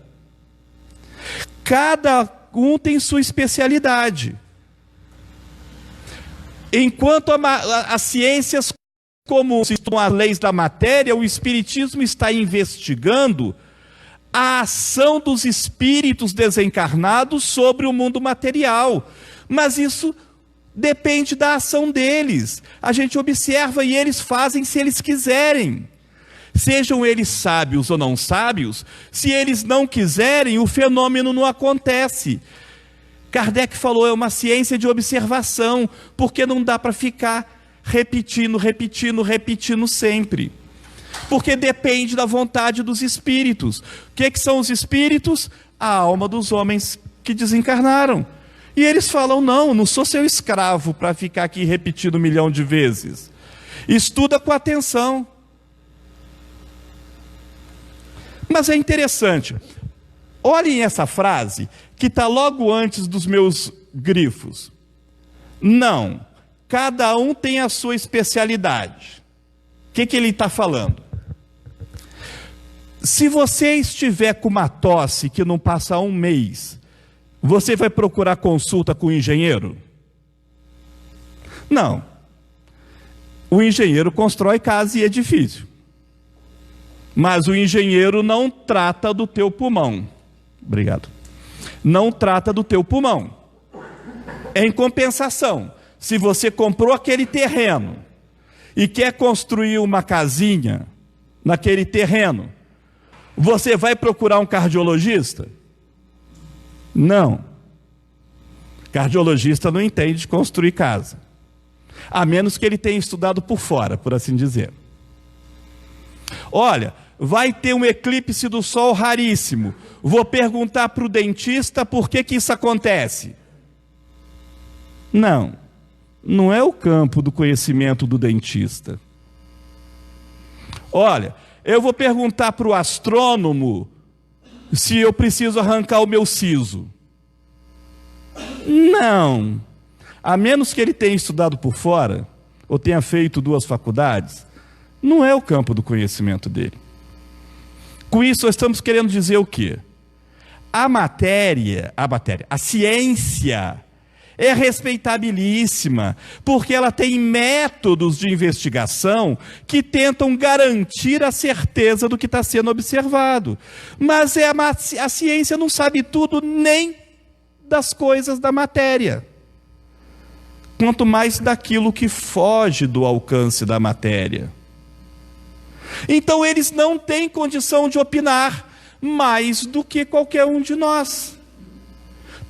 [SPEAKER 1] Cada um tem sua especialidade. Enquanto as ciências comuns estão as leis da matéria, o espiritismo está investigando a ação dos espíritos desencarnados sobre o mundo material. Mas isso depende da ação deles. A gente observa e eles fazem se eles quiserem. Sejam eles sábios ou não sábios, se eles não quiserem, o fenômeno não acontece. Kardec falou, é uma ciência de observação, porque não dá para ficar repetindo sempre. Porque depende da vontade dos espíritos. O que são os espíritos? A alma dos homens que desencarnaram. E eles falam, não sou seu escravo para ficar aqui repetindo 1 milhão de vezes. Estuda com atenção. Mas é interessante. Olhem essa frase, que está logo antes dos meus grifos. Não, cada um tem a sua especialidade. O que ele está falando? Se você estiver com uma tosse que não passa 1 mês, você vai procurar consulta com o engenheiro? Não. O engenheiro constrói casa e edifício. Mas o engenheiro não trata do teu pulmão. Obrigado. Não trata do teu pulmão. Em compensação, se você comprou aquele terreno e quer construir uma casinha naquele terreno, você vai procurar um cardiologista? Não. Cardiologista não entende construir casa, a menos que ele tenha estudado por fora, por assim dizer. Olha, vai ter um eclipse do Sol raríssimo. Vou perguntar para o dentista por que isso acontece. Não, não é o campo do conhecimento do dentista. Olha, eu vou perguntar para o astrônomo se eu preciso arrancar o meu siso. Não, a menos que ele tenha estudado por fora, ou tenha feito 2 faculdades, não é o campo do conhecimento dele. Com isso, nós estamos querendo dizer o quê? A ciência é respeitabilíssima, porque ela tem métodos de investigação que tentam garantir a certeza do que está sendo observado. Mas a ciência não sabe tudo nem das coisas da matéria, quanto mais daquilo que foge do alcance da matéria. Então eles não têm condição de opinar mais do que qualquer um de nós.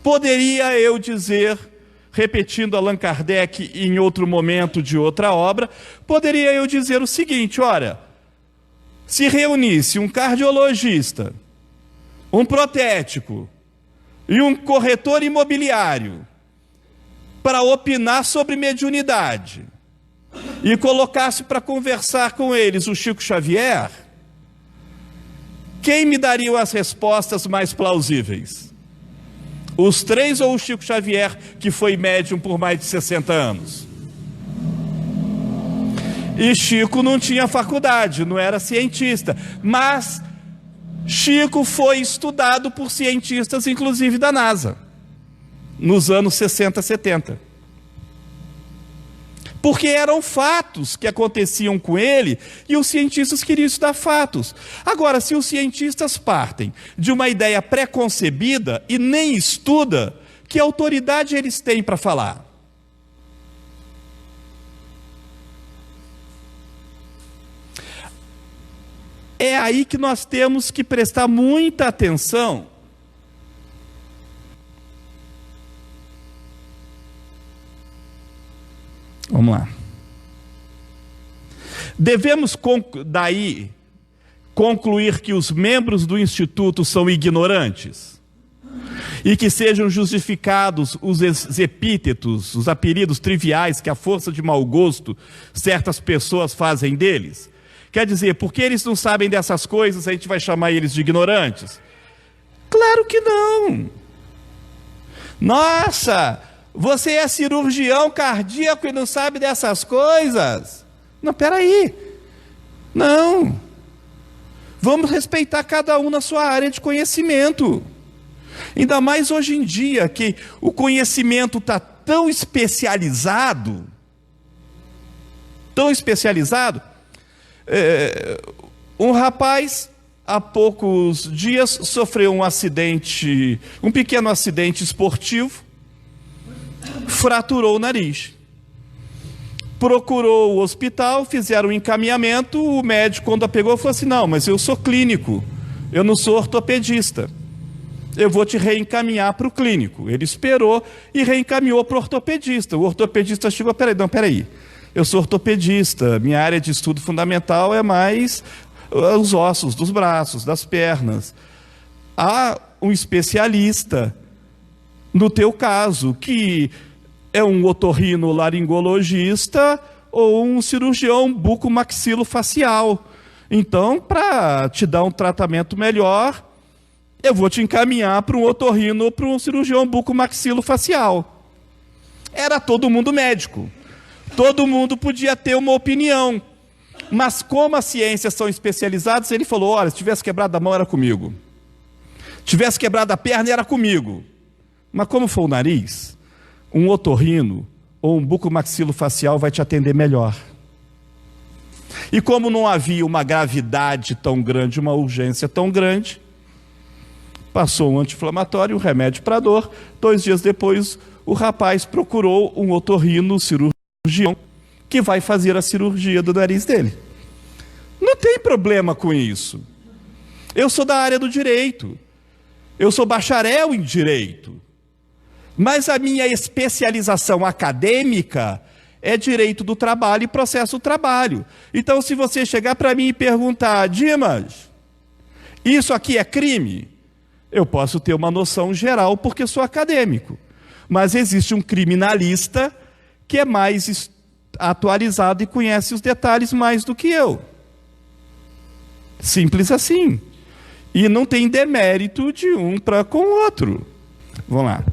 [SPEAKER 1] Poderia eu dizer, repetindo Allan Kardec em outro momento de outra obra, poderia eu dizer o seguinte: olha, se reunisse um cardiologista, um protético e um corretor imobiliário para opinar sobre mediunidade, e colocasse para conversar com eles o Chico Xavier, quem me daria as respostas mais plausíveis? Os 3 ou o Chico Xavier, que foi médium por mais de 60 anos? E Chico não tinha faculdade, não era cientista, mas Chico foi estudado por cientistas, inclusive da NASA, nos anos 60, 70. Porque eram fatos que aconteciam com ele e os cientistas queriam estudar fatos. Agora, se os cientistas partem de uma ideia pré-concebida e nem estuda, que autoridade eles têm para falar? É aí que nós temos que prestar muita atenção. Vamos lá. Devemos daí concluir que os membros do Instituto são ignorantes e que sejam justificados os epítetos, os apelidos triviais que a força de mau gosto certas pessoas fazem deles? Quer dizer, porque eles não sabem dessas coisas, a gente vai chamar eles de ignorantes? Claro que não. Nossa, você é cirurgião cardíaco e não sabe dessas coisas? Não, peraí. Não. Vamos respeitar cada um na sua área de conhecimento. Ainda mais hoje em dia, que o conhecimento está tão especializado. Um rapaz, há poucos dias, sofreu um pequeno acidente esportivo, fraturou o nariz. Procurou o hospital, fizeram um encaminhamento, o médico, quando a pegou, falou assim: não, mas eu sou clínico, eu não sou ortopedista, eu vou te reencaminhar para o clínico. Ele esperou e reencaminhou para o ortopedista. O ortopedista chegou: peraí, eu sou ortopedista, minha área de estudo fundamental é mais os ossos dos braços, das pernas. Há um especialista, no teu caso, que é um otorrinolaringologista ou um cirurgião bucomaxilofacial. Então, para te dar um tratamento melhor, eu vou te encaminhar para um otorrino ou para um cirurgião bucomaxilofacial. Era todo mundo médico. Todo mundo podia ter uma opinião. Mas como as ciências são especializadas, ele falou: olha, se tivesse quebrado a mão, era comigo. Tivesse quebrado a perna, era comigo. Mas como for o nariz, um otorrino ou um bucomaxilofacial vai te atender melhor. E como não havia uma gravidade tão grande, uma urgência tão grande, passou um anti-inflamatório, um remédio para dor. 2 dias depois, o rapaz procurou um otorrino cirurgião que vai fazer a cirurgia do nariz dele. Não tem problema com isso. Eu sou da área do direito. Eu sou bacharel em direito. Mas a minha especialização acadêmica é direito do trabalho e processo do trabalho. Então, se você chegar para mim e perguntar, Dimas, isso aqui é crime? Eu posso ter uma noção geral porque sou acadêmico. Mas existe um criminalista que é mais atualizado e conhece os detalhes mais do que eu. Simples assim. E não tem demérito de um para com o outro. Vamos lá.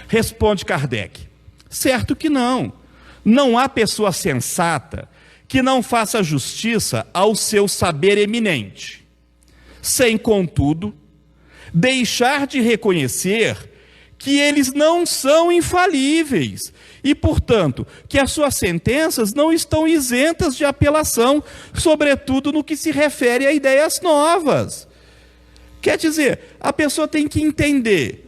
[SPEAKER 1] Responde Kardec. Certo que não. Não há pessoa sensata que não faça justiça ao seu saber eminente, sem, contudo, deixar de reconhecer que eles não são infalíveis e, portanto, que as suas sentenças não estão isentas de apelação, sobretudo no que se refere a ideias novas. Quer dizer, a pessoa tem que entender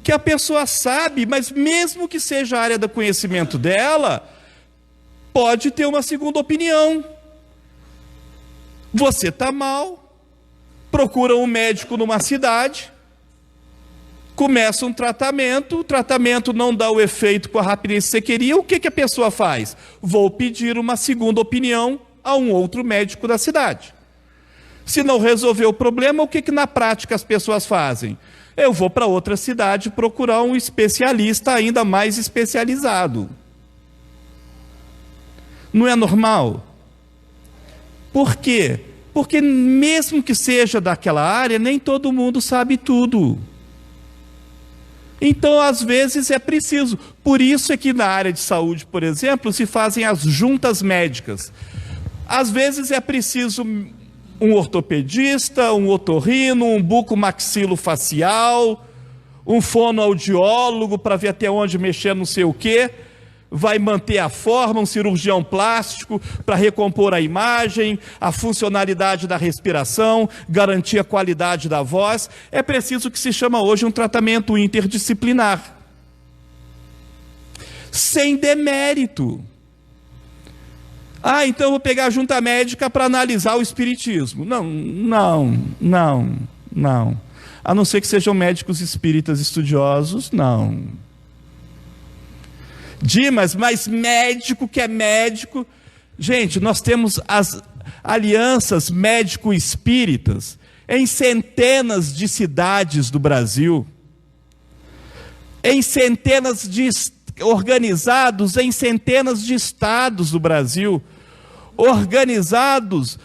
[SPEAKER 1] que a pessoa sabe, mas mesmo que seja a área do conhecimento dela, pode ter uma segunda opinião. Você está mal, procura um médico numa cidade, começa um tratamento, o tratamento não dá o efeito com a rapidez que você queria, o que a pessoa faz? Vou pedir uma segunda opinião a um outro médico da cidade. Se não resolver o problema, o que na prática as pessoas fazem? Eu vou para outra cidade procurar um especialista ainda mais especializado. Não é normal? Por quê? Porque mesmo que seja daquela área, nem todo mundo sabe tudo. Então, às vezes, é preciso. Por isso é que na área de saúde, por exemplo, se fazem as juntas médicas. Às vezes é preciso um ortopedista, um otorrino, um bucomaxilofacial, um fonoaudiólogo para ver até onde mexer não sei o quê, vai manter a forma, um cirurgião plástico para recompor a imagem, a funcionalidade da respiração, garantir a qualidade da voz. É preciso o que se chama hoje um tratamento interdisciplinar. Sem demérito. Então eu vou pegar a junta médica para analisar o espiritismo. Não. A não ser que sejam médicos espíritas estudiosos, não. Dimas, mas médico que é médico... Gente, nós temos as alianças médico-espíritas em centenas de cidades do Brasil, em centenas de organizados em centenas de estados do Brasil, organizados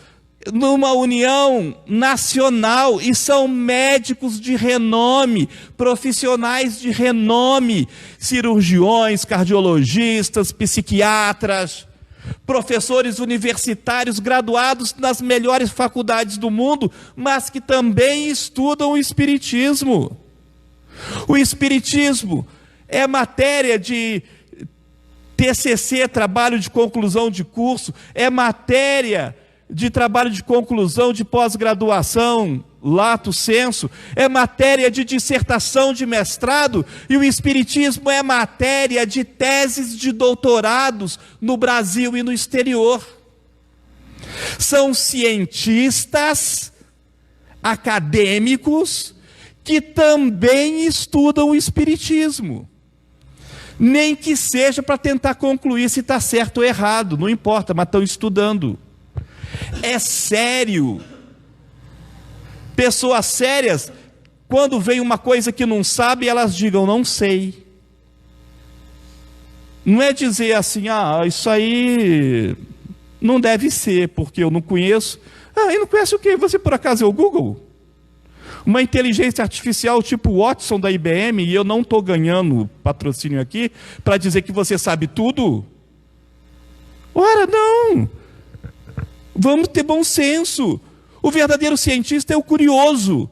[SPEAKER 1] numa união nacional, e são médicos de renome, profissionais de renome, cirurgiões, cardiologistas, psiquiatras, professores universitários graduados nas melhores faculdades do mundo, mas que também estudam o espiritismo. O espiritismo é matéria de TCC, trabalho de conclusão de curso, é matéria de trabalho de conclusão de pós-graduação, lato sensu, é matéria de dissertação de mestrado, e o espiritismo é matéria de teses de doutorados no Brasil e no exterior. São cientistas acadêmicos que também estudam o espiritismo. Nem que seja para tentar concluir se está certo ou errado, não importa, mas estão estudando. É sério. Pessoas sérias, quando vem uma coisa que não sabe, elas digam, não sei. Não é dizer assim, isso aí não deve ser, porque eu não conheço. E não conhece o quê? Você por acaso é o Google? Uma inteligência artificial tipo Watson da IBM, e eu não estou ganhando patrocínio aqui, para dizer que você sabe tudo? Ora, não! Vamos ter bom senso. O verdadeiro cientista é o curioso,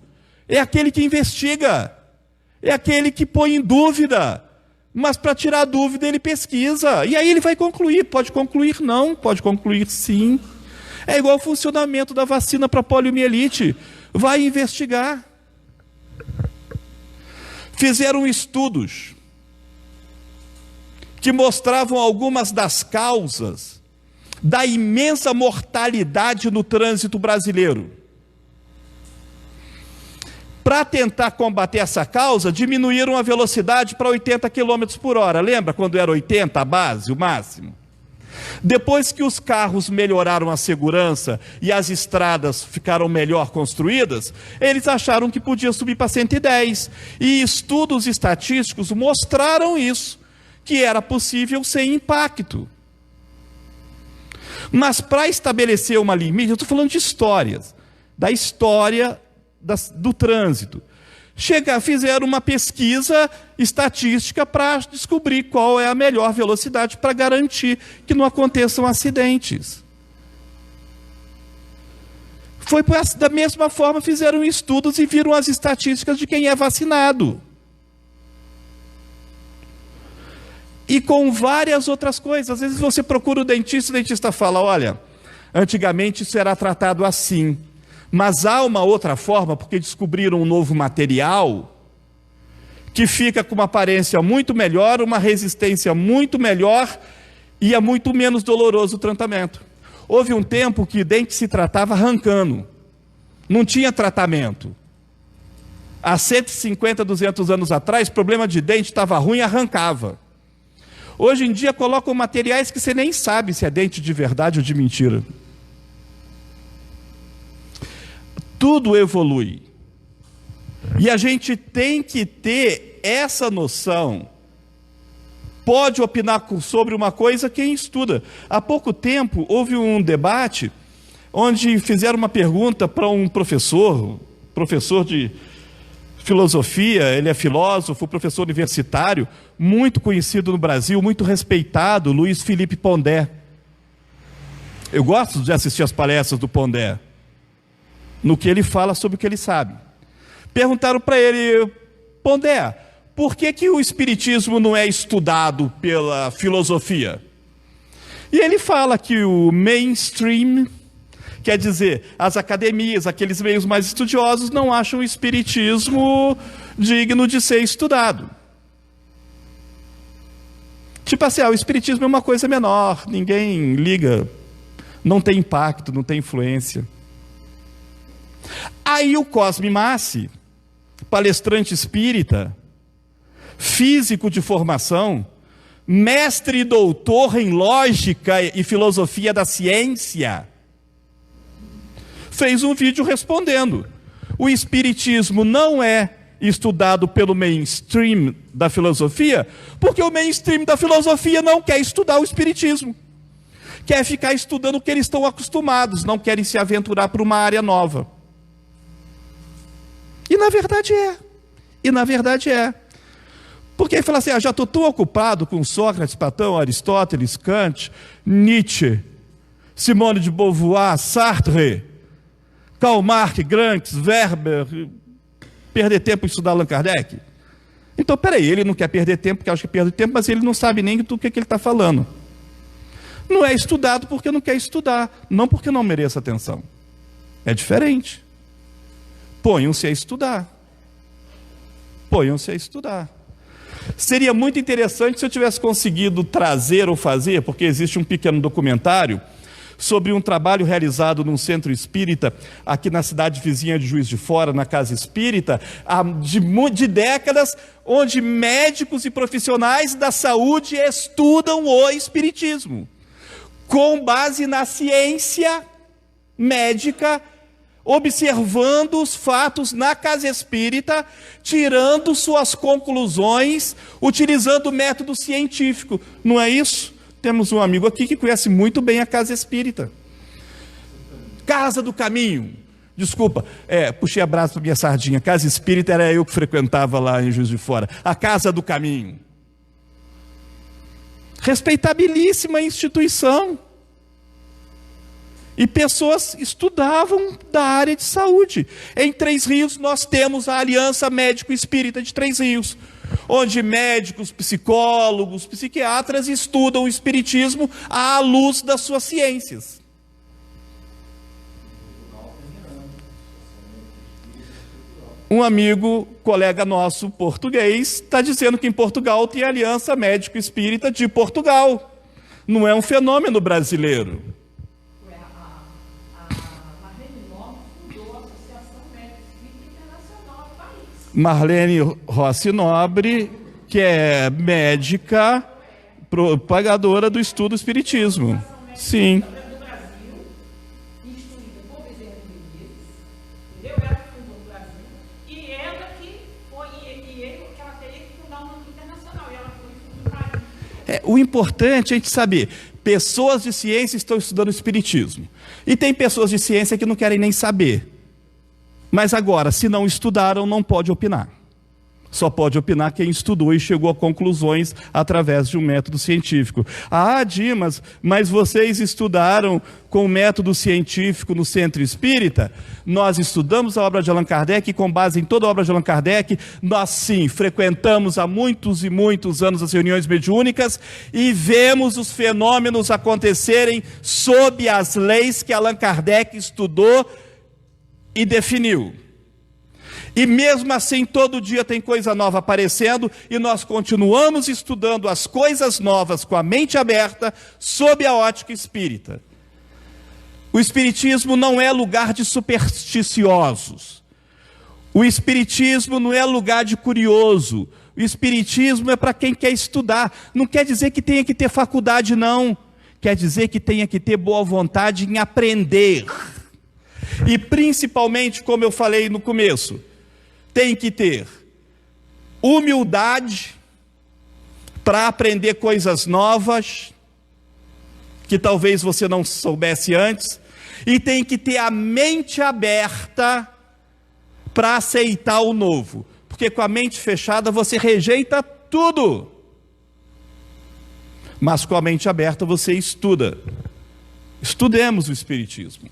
[SPEAKER 1] é aquele que investiga, é aquele que põe em dúvida, mas para tirar a dúvida ele pesquisa, e aí ele vai concluir. Pode concluir não, pode concluir sim. É igual o funcionamento da vacina para poliomielite. Vai investigar. Fizeram estudos que mostravam algumas das causas da imensa mortalidade no trânsito brasileiro. Para tentar combater essa causa, diminuíram a velocidade para 80 km por hora. Lembra quando era 80 a base, o máximo? Depois que os carros melhoraram a segurança e as estradas ficaram melhor construídas, eles acharam que podia subir para 110. E estudos estatísticos mostraram isso, que era possível sem impacto. Mas para estabelecer uma limite, eu estou falando de histórias, da história do trânsito. Fizeram uma pesquisa estatística para descobrir qual é a melhor velocidade para garantir que não aconteçam acidentes. Da mesma forma, fizeram estudos e viram as estatísticas de quem é vacinado. E com várias outras coisas. Às vezes você procura o dentista fala, olha, antigamente isso era tratado assim. Mas há uma outra forma, porque descobriram um novo material que fica com uma aparência muito melhor, uma resistência muito melhor e é muito menos doloroso o tratamento. Houve um tempo que dente se tratava arrancando, não tinha tratamento. Há 150, 200 anos atrás, problema de dente estava ruim e arrancava. Hoje em dia colocam materiais que você nem sabe se é dente de verdade ou de mentira. Tudo evolui. E a gente tem que ter essa noção. Pode opinar sobre uma coisa quem estuda. Há pouco tempo houve um debate onde fizeram uma pergunta para um professor de filosofia, ele é filósofo, professor universitário, muito conhecido no Brasil, muito respeitado, Luiz Felipe Pondé. Eu gosto de assistir as palestras do Pondé, no que ele fala sobre o que ele sabe. Perguntaram para ele, Pondé, por que o espiritismo não é estudado pela filosofia? E ele fala que o mainstream, quer dizer, as academias, aqueles meios mais estudiosos, não acham o espiritismo digno de ser estudado. Tipo assim, o espiritismo é uma coisa menor, ninguém liga, não tem impacto, não tem influência. Aí o Cosme Massi, palestrante espírita, físico de formação, mestre e doutor em lógica e filosofia da ciência, fez um vídeo respondendo. O espiritismo não é estudado pelo mainstream da filosofia, porque o mainstream da filosofia não quer estudar o espiritismo. Quer ficar estudando o que eles estão acostumados, não querem se aventurar para uma área nova. E na verdade é. Porque ele fala assim, já estou tão ocupado com Sócrates, Platão, Aristóteles, Kant, Nietzsche, Simone de Beauvoir, Sartre, Karl Marx, Gramsci, Weber, perder tempo em estudar Allan Kardec? Então, peraí, ele não quer perder tempo, porque acha que perde tempo, mas ele não sabe nem do que ele está falando. Não é estudado porque não quer estudar, não porque não merece atenção. É diferente. Ponham-se a estudar. Ponham-se a estudar. Seria muito interessante se eu tivesse conseguido trazer ou fazer, porque existe um pequeno documentário sobre um trabalho realizado num centro espírita, aqui na cidade vizinha de Juiz de Fora, na Casa Espírita, de décadas, onde médicos e profissionais da saúde estudam o espiritismo, com base na ciência médica, observando os fatos na casa espírita, tirando suas conclusões, utilizando o método científico. Não é isso? Temos um amigo aqui que conhece muito bem a casa espírita. Casa do Caminho. Desculpa, puxei a brasa para minha sardinha. Casa espírita era eu que frequentava lá em Juiz de Fora. A Casa do Caminho. Respeitabilíssima instituição. E pessoas estudavam da área de saúde. Em Três Rios nós temos a Aliança Médico Espírita de Três Rios, onde médicos, psicólogos, psiquiatras estudam o espiritismo à luz das suas ciências. Um amigo, colega nosso português, está dizendo que em Portugal tem a Aliança Médico Espírita de Portugal. não é um fenômeno brasileiro. Marlene Rossi Nobre, que é médica, propagadora do estudo espiritismo. Sim. O importante é a gente saber, pessoas de ciência estão estudando espiritismo. E tem pessoas de ciência que não querem nem saber. Mas agora, se não estudaram, não pode opinar. Só pode opinar quem estudou e chegou a conclusões através de um método científico. Ah, Dimas, mas vocês estudaram com o método científico no Centro Espírita? Nós estudamos a obra de Allan Kardec e com base em toda a obra de Allan Kardec, nós sim, frequentamos há muitos e muitos anos as reuniões mediúnicas e vemos os fenômenos acontecerem sob as leis que Allan Kardec estudou e definiu. E mesmo assim, todo dia tem coisa nova aparecendo e nós continuamos estudando as coisas novas com a mente aberta, sob a ótica espírita. O espiritismo não é lugar de supersticiosos. O espiritismo não é lugar de curioso. O espiritismo é para quem quer estudar. Não quer dizer que tenha que ter faculdade, não. Quer dizer que tenha que ter boa vontade em aprender. E principalmente, como eu falei no começo, tem que ter humildade para aprender coisas novas, que talvez você não soubesse antes, e tem que ter a mente aberta para aceitar o novo, porque com a mente fechada você rejeita tudo, mas com a mente aberta você estuda. Estudemos o espiritismo.